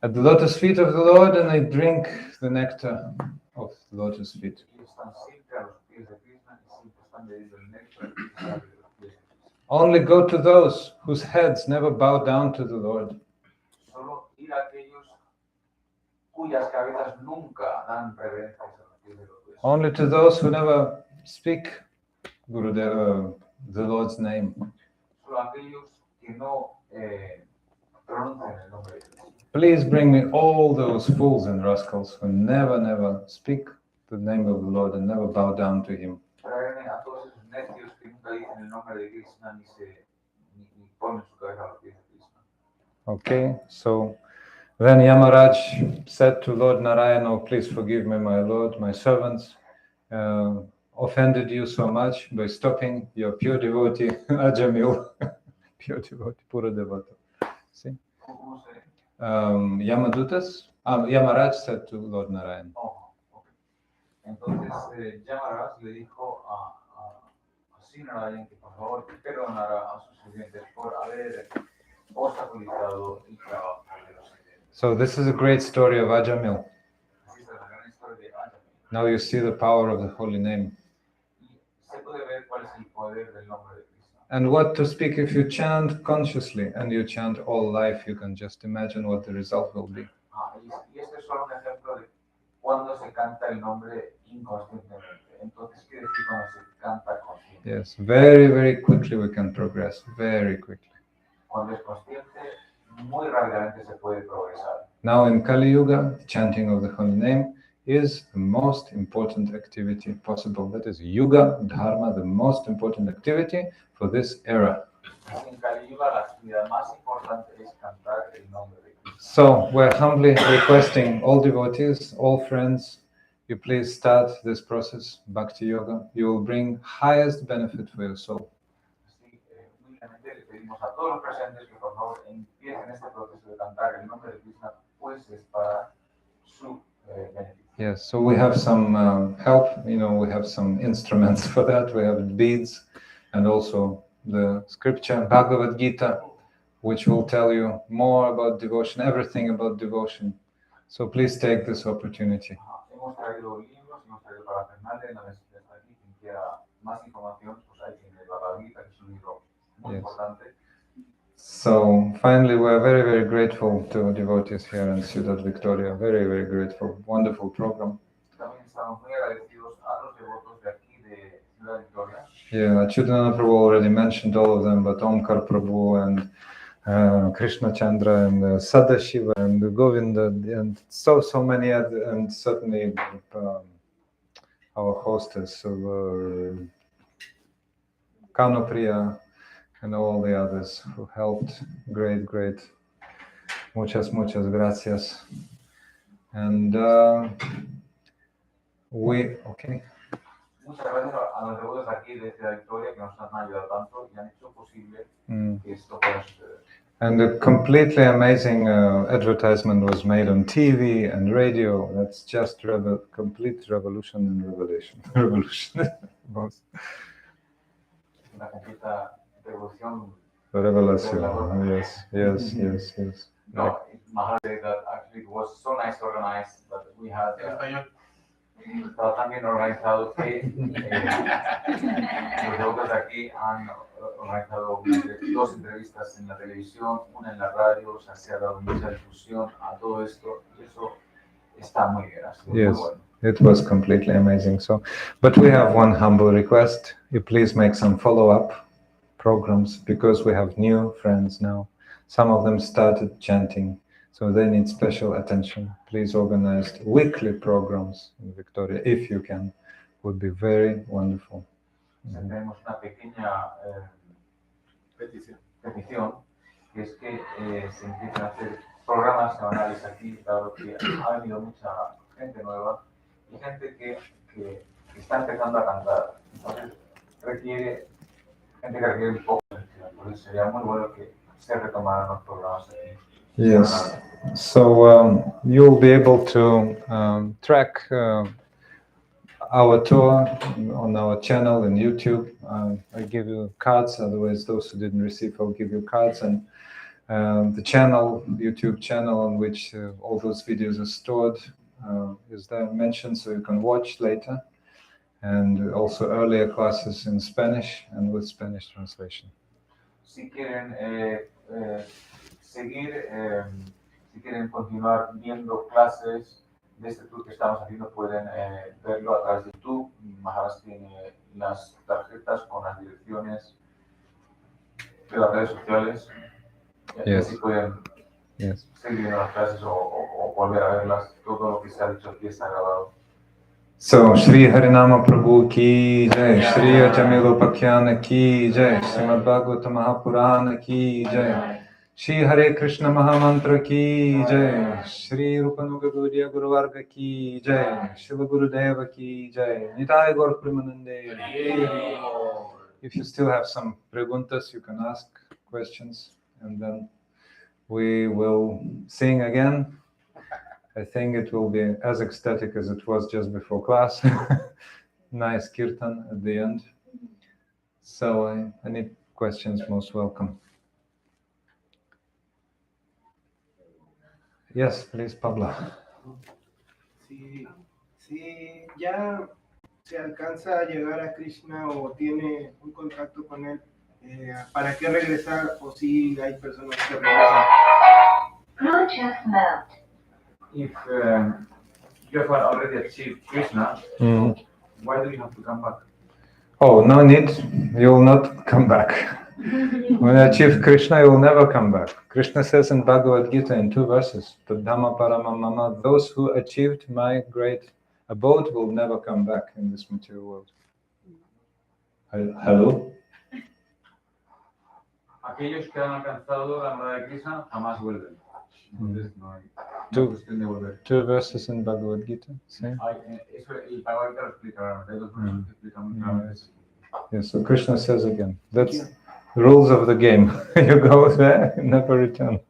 at the lotus feet of the Lord and they drink the nectar of the lotus feet. Ellos están siempre a los pies de Krishna y siempre están bebiendo el néctar que sale de los pies de Krishna. Only go to those whose heads never bow down to the Lord. Solo ir a aquellos cuyas cabezas nunca dan reverencias a los pies de los pies. Only to those who never speak the Lord's name. Solo aquellos que no pronuncian el nombre de Cristo. Please bring me all those fools and rascals who never speak the name of the Lord and never bow down to him. Tráeme a todos esos necios que nunca dicen el nombre de Krishna ni ponen su cabeza a los pies de Krishna. Okay, so then Yamaraj said to Lord Narayana, oh, please forgive me, my Lord, my servants offended you so much by stopping your pure devotee, Ajamil, pure devotee, pura devoto. See? ¿Cómo se? Yamaraj said to Lord Narayana. Oh, okay. Entonces Yamaraj le dijo a Sri Narayan que por favor perdonara a sus sirvientes por haber obstaculizado el trabajo de los sirvientes. So this is a great story of Ajamila. Así es la gran historia de Ajamila. Now you see the power of the holy name. Y se puede ver cuál es el poder del nombre de Krishna. And what to speak if you chant consciously and you chant all life, you can just imagine what the result will be. Y este es solo un ejemplo de cuando se canta el nombre inconscientemente. Entonces, ¿qué decir cuando se canta consciente? Yes, very, very quickly we can progress, very quickly. Cuando es consciente, muy rápidamente se puede progresar. Now in Kali Yuga, the chanting of the holy name is the most important activity possible. That is Yuga Dharma, the most important activity for this era. Así en Kali Yuga, la actividad más importante es cantar el nombre de Krishna. So we're humbly requesting all devotees, all friends, you please start this process, Bhakti Yoga. You will bring highest benefit for your soul. Así, humildemente le pedimos a todos los presentes que por favor empiecen este proceso de cantar el nombre de Krishna, pues es para su beneficio. Yes, so we have some help, we have some instruments for that. We have beads and also the scripture, Bhagavad Gita, which will tell you more about devotion, everything about devotion. So please take this opportunity. Hemos traído libros, hemos traído parafernalia en la mesa de aquí. Quien quiera más información, pues ahí tiene el Bhagavad Gita, que es un libro muy importante. So finally, we're very, very grateful to devotees here in Ciudad Victoria. Very, very grateful. Wonderful program. También estamos muy agradecidos a los devotos de aquí de Ciudad Victoria. Yeah, Chaitanya Mahaprabhu already mentioned all of them, but Omkar Prabhu and Krishna Chandra and Sadashiva and Govinda and so many other, and certainly our hostess, Kanopriya, and all the others who helped. Great. Muchas gracias. And okay. Muchas gracias a los devotos aquí de Ciudad Victoria que nos han ayudado tanto y han hecho posible que esto pueda suceder. And a completely amazing advertisement was made on TV and radio. That's just complete revolution and revelation. Revolution. Both. Una completa revolución. Revelation. Yes. No, Maharaj said that actually it was so nice organized, but we had estaba tan bien organizado que los devotos de aquí han organizado dos entrevistas en la televisión, una en la radio, o sea, se ha dado mucha difusión a todo esto y eso está muy bien, así muy bueno. It was completely amazing. So, but we have one humble request. You please make some follow-up programs because we have new friends now. Some of them started chanting, so they need special attention. Please organize weekly programs in Victoria, if you can. Would be very wonderful. Tenemos una pequeña petición, que es que se empiecen a hacer programas semanales aquí, dado que ha venido mucha gente nueva y gente que está empezando a cantar. Entonces requiere gente que requiere un poco de atención. Por eso sería muy bueno que se retomaran los programas aquí. Yes. So you'll be able to track our tour on our channel in YouTube. I give you cards, otherwise those who didn't receive, I'll give you cards. And the channel, YouTube channel on which all those videos are stored is there mentioned, so you can watch later. And also earlier classes in Spanish and with Spanish translation. Si quieren seguir, si quieren continuar viendo clases de este tour que estamos haciendo, pueden verlo a través de YouTube. Maharaj tiene las tarjetas con las direcciones de las redes sociales. Y así pueden seguir viendo las clases o volver a verlas. Todo lo que se ha dicho aquí está grabado. So, Sri Harinama Prabhu ki jai, Sri Ajamila Pakyana ki jai, Srimad Bhagavata Mahapurana ki jai, Shri Hare Krishna Mahamantra ki jai, Shri Rupa Guru Varga ki jai, Srila Gurudeva ki jai, Nitai Gaur Premanande. If you still have some preguntas, you can ask questions, and then we will sing again. I think it will be as ecstatic as it was just before class. Nice kirtan at the end. So any questions, most welcome. Yes, please, Pablo. Si ya se alcanza a llegar a Krishna o tiene un contacto con él, ¿para qué regresar? O si hay personas que regresan. If you have already achieved Krishna, why do you have to come back? Oh, no need. You will not come back. When you achieve Krishna, you will never come back. Krishna says in Bhagavad Gita in 2 verses, Tadhamma Parama Mama, those who achieved my great abode will never come back in this material world. Hello? Aquellos que han alcanzado la morada de Krishna jamás vuelven. Entonces no hay cuestión de volver. 2 verses in Bhagavad Gita. See? Eso el Bhagavad Gita lo explica, hay 2 versos que explican muy claramente. Yes, so Krishna says again, that's the rules of the game. You go there, you never return.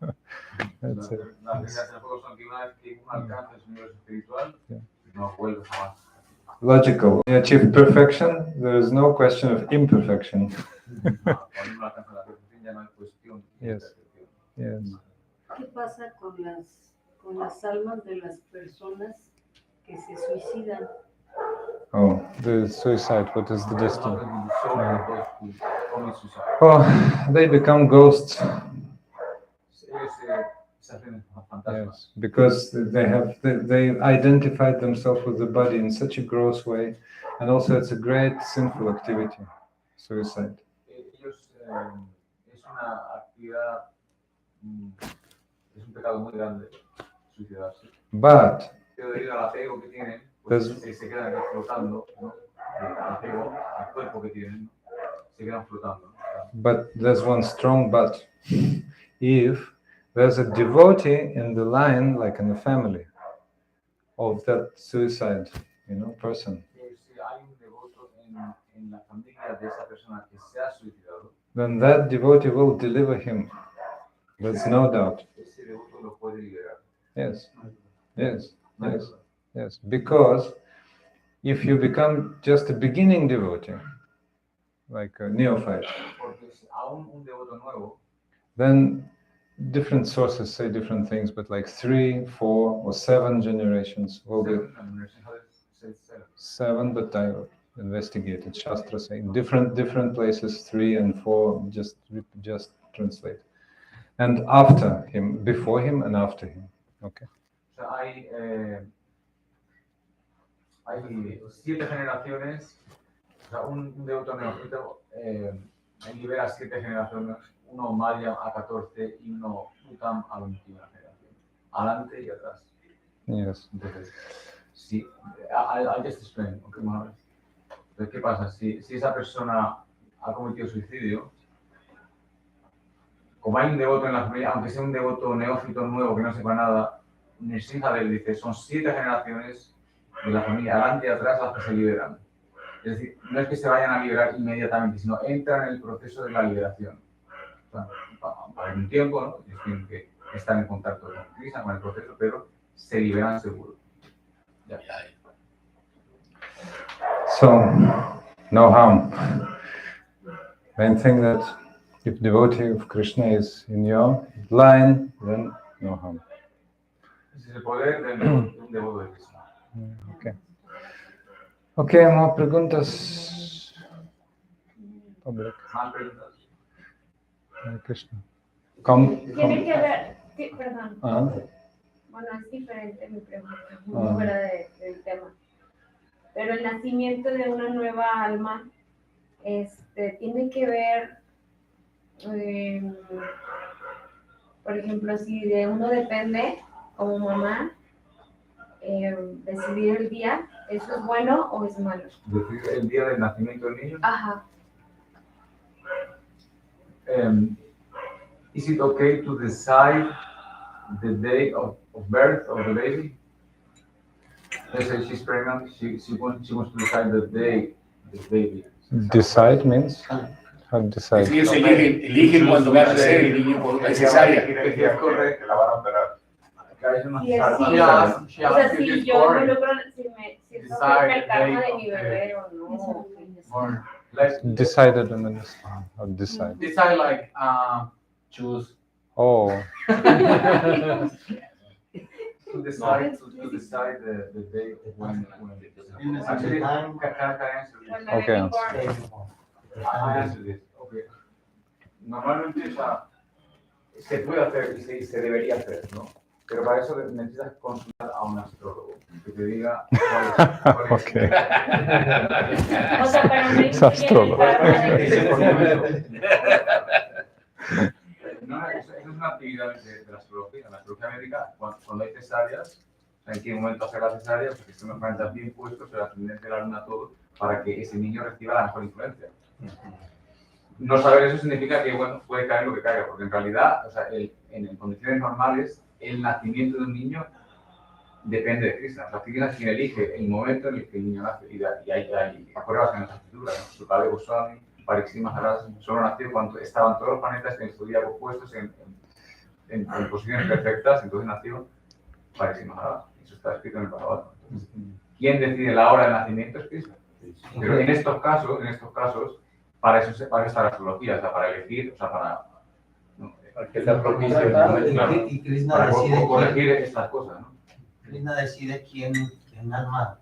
That's it. Las reglas del juego son que una vez que uno alcanza su nivel espiritual, no vuelve jamás. Logical. When you achieve perfection, there is no question of imperfection. Cuando uno alcanza la perfección ya no hay cuestión de Yes. perfección. Yes. ¿Qué pasa con las almas de las personas que se suicidan? Oh, the suicide, what is the destiny? Ellos Oh, they become ghosts. se hacen fantasmas. Yes, because they identified themselves with the body in such a gross way, and also it's a great sinful activity, suicide. Ellos es una actividad, es un pecado muy grande suicidarse. But Pero debido al apego que tienen, pues se quedan flotando, ¿no? El apego al cuerpo que tienen, ¿no? Se quedan flotando, ¿no? But there's one strong but. If there's a devotee in the line, like in the family, of that suicide, person, Si hay un devoto en la familia de esa persona que se ha suicidado, then that devotee will deliver him. There's no doubt. ese devoto lo puede liberar. Yes, yes, yes, yes. Because if you become just a beginning devotee, like a neophyte, Porque si aún un devoto nuevo, then different sources say different things, but like 3, 4, or 7 generations will be 7, but I investigated. Shastra saying different places, 3 and 4, just translate. And after him, before him, and after him. Okay. o sea, hay 7 generaciones, o sea, un devoto neófito libera 7 generaciones, uno Maya a 14 y uno Utam a 21 generación, adelante y atrás. Yes. Entonces, sí, I'll just explain, okay, Maharaj. Entonces, ¿qué pasa? Si esa persona ha cometido suicidio, como hay un devoto en la familia, aunque sea un devoto neófito nuevo que no sepa nada, Nrsimha le dice, son 7 generaciones de la familia, adelante y atrás, las que se liberan. Es decir, no es que se vayan a liberar inmediatamente, sino entran en el proceso de la liberación. O sea, va a haber un tiempo, ¿no? Ellos tienen que estar en contacto con Krishna, con el proceso, pero se liberan seguro. Ya. So, no harm. Main thing that if devotee of Krishna is in your line, then no harm. Ese es el poder de un devoto de Krishna. Okay. Okay, more preguntas. Public. Más preguntas. Hare Krishna. Tiene que ver, sí, perdón. Ah, Bueno, es diferente mi pregunta, muy fuera del tema. Pero el nacimiento de una nueva alma, tiene que ver, por ejemplo, si de uno depende, como mamá, decidir el día, ¿eso es bueno o es malo? Decir el día del nacimiento del niño. Ajá. Is it okay to decide the day of birth of the baby? Let's say she's pregnant, she wants to decide the day of the baby. decide means? How decide? Ellos eligen cuándo va a nacer el niño por una cesárea. Que es correcto, que la van a operar. guys are Sí, not sí. she asked O sea, if si it's yo born, involucro, si esto afecta el karma de mi bebé o no. born. Like Decided and then or decide. decide like choose Oh, to decide the day when actually can I answer this? When Okay, I'm born. I answer this. Okay. Normalmente, o sea, se puede hacer y se debería hacer, ¿no? Pero para eso necesitas consultar a un astrólogo que te diga cuál es. okay. O sea, pero no Es astrólogo. No, esa es una actividad de la astrología médica, cuando hay cesáreas, o sea, en qué momento hacer la cesárea, porque están los planetas bien puestos, el ascendente de la luna, todo, para que ese niño reciba la mejor influencia. No saber eso significa que, bueno, puede caer lo que caiga, porque en realidad, o sea, en condiciones normales, el nacimiento de un niño depende de Krishna. O sea, Krishna es quien elige el momento en el que el niño nace, y hay pruebas en las escrituras, ¿no? Srila Rupa Goswami, Parikshit Maharaj, solo nació cuando estaban todos los planetas en su día puestos en posiciones perfectas, entonces nació Parikshit Maharaj. Eso está escrito en el Bhagavad. ¿Quién decide la hora del nacimiento? Es Krishna. Pero en estos casos, para eso está la astrología, o sea, para elegir, o sea, para que sea propicio el momento. Y Krishna para decide corregir estas cosas, ¿no? Krishna decide quién alma.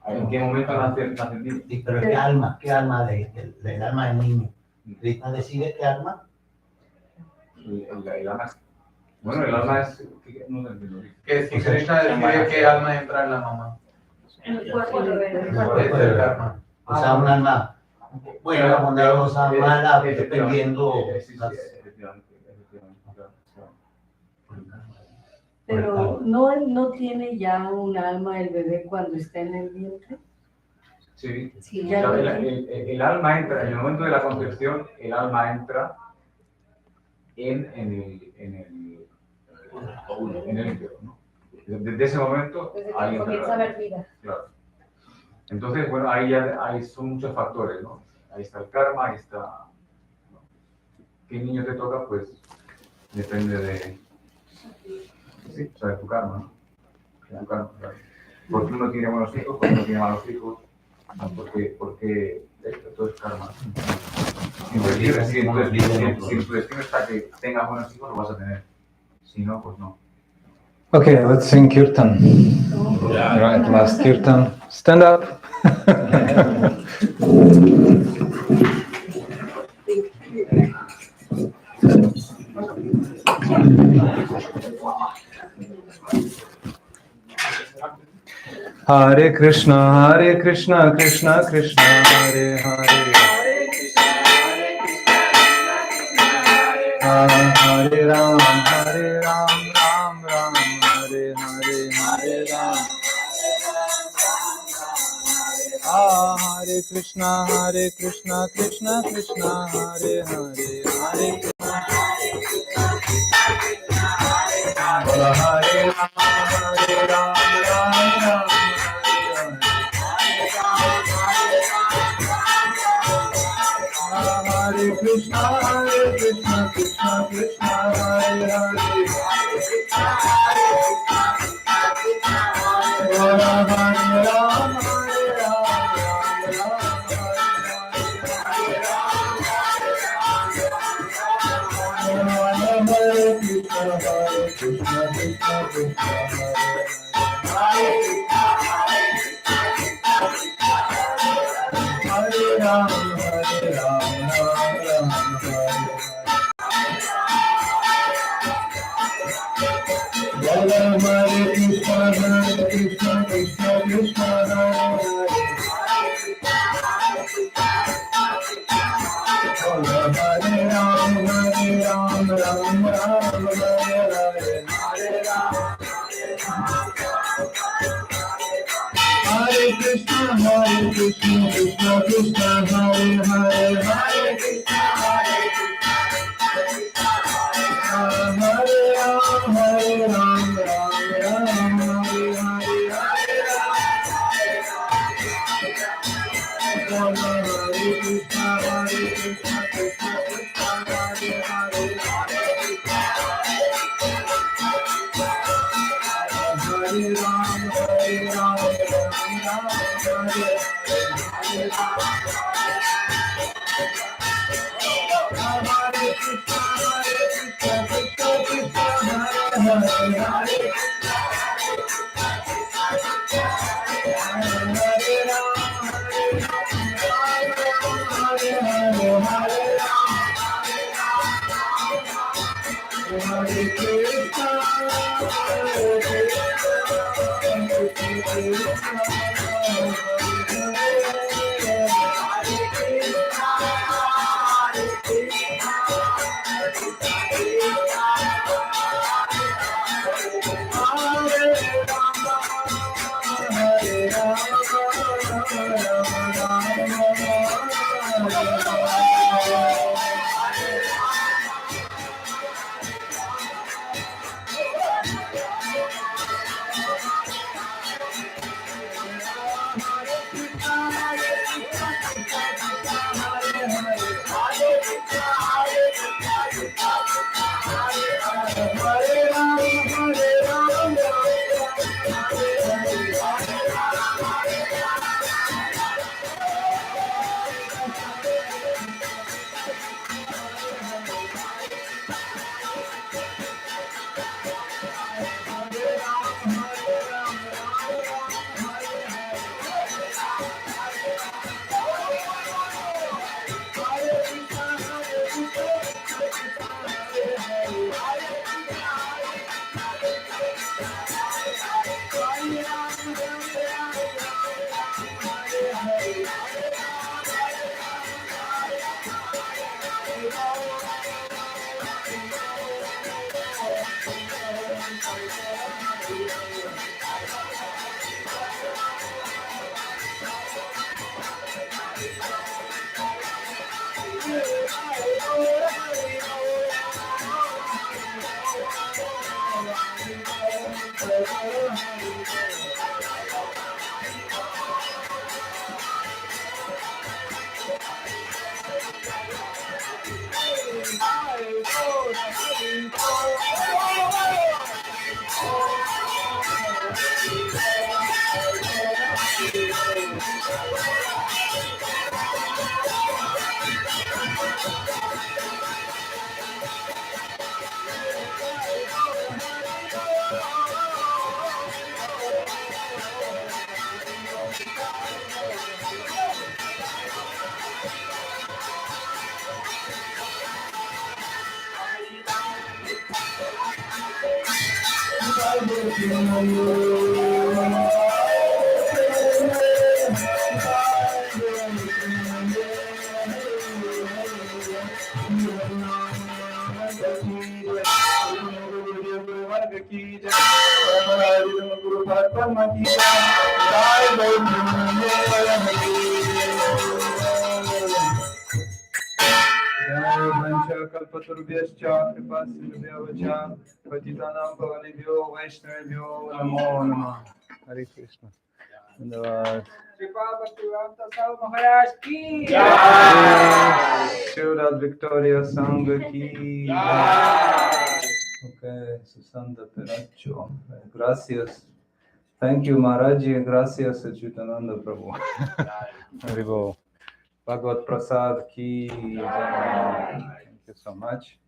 ¿En qué momento nace el niño? Sí, pero qué alma del alma del niño. Krishna decide qué alma. El alma es... Bueno, el alma es... No lo entiendo. Que si Krishna decide qué alma entra en la mamá. En el cuerpo del bebé. Ese es el karma. O sea, un alma buena, bondadosa, mala, dependiendo. Pero no tiene ya un alma el bebé cuando está en el vientre. Sí. Sí, O ya sea, lo tiene. el alma entra, en el momento de la concepción, el alma entra en el útero, ¿no? Desde ese momento, Desde ahí que entra comienza a ver vida. Claro. Entonces, bueno, ahí son muchos factores, ¿no? Ahí está el karma, ahí está... ¿no? ¿Qué niño te toca? Pues depende de... Sí, o sea, de tu karma, ¿no? De tu karma, claro. ¿Por qué uno tiene buenos hijos? ¿Por qué uno tiene malos hijos? Porque todo es karma. Si tu destino está que tengas buenos hijos, lo vas a tener. Si no, pues no. Okay, let's sing kirtan. Right, last kirtan. Stand up. Hare Krishna, Krishna Krishna, Hare Hare. Hare Ram, Ram Ram, Hare Hare, Hare Ram. Hare Krishna, Krishna Krishna, Hare Hare, Hare Krishna. Hare Ram, Ram Ram, Hare Krishna, Krishna Krishna, Hare Hare. Hare Ram, कल्पतरुभ्यश्च कृपासिन्धुभ्यो पतितानां पावनेभ्यो वैष्णवेभ्यो नमो नमः। हरे कृष्ण। धन्यवाद। महाराज की Ciudad Victoria Sangha ki Okay, Susanta Peracho. Gracias. Thank you, Maharaji. Gracias, Chitananda Prabhu. Haribo. Bhagavad Prasad ki jai. Thank you so much.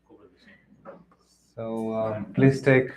So please take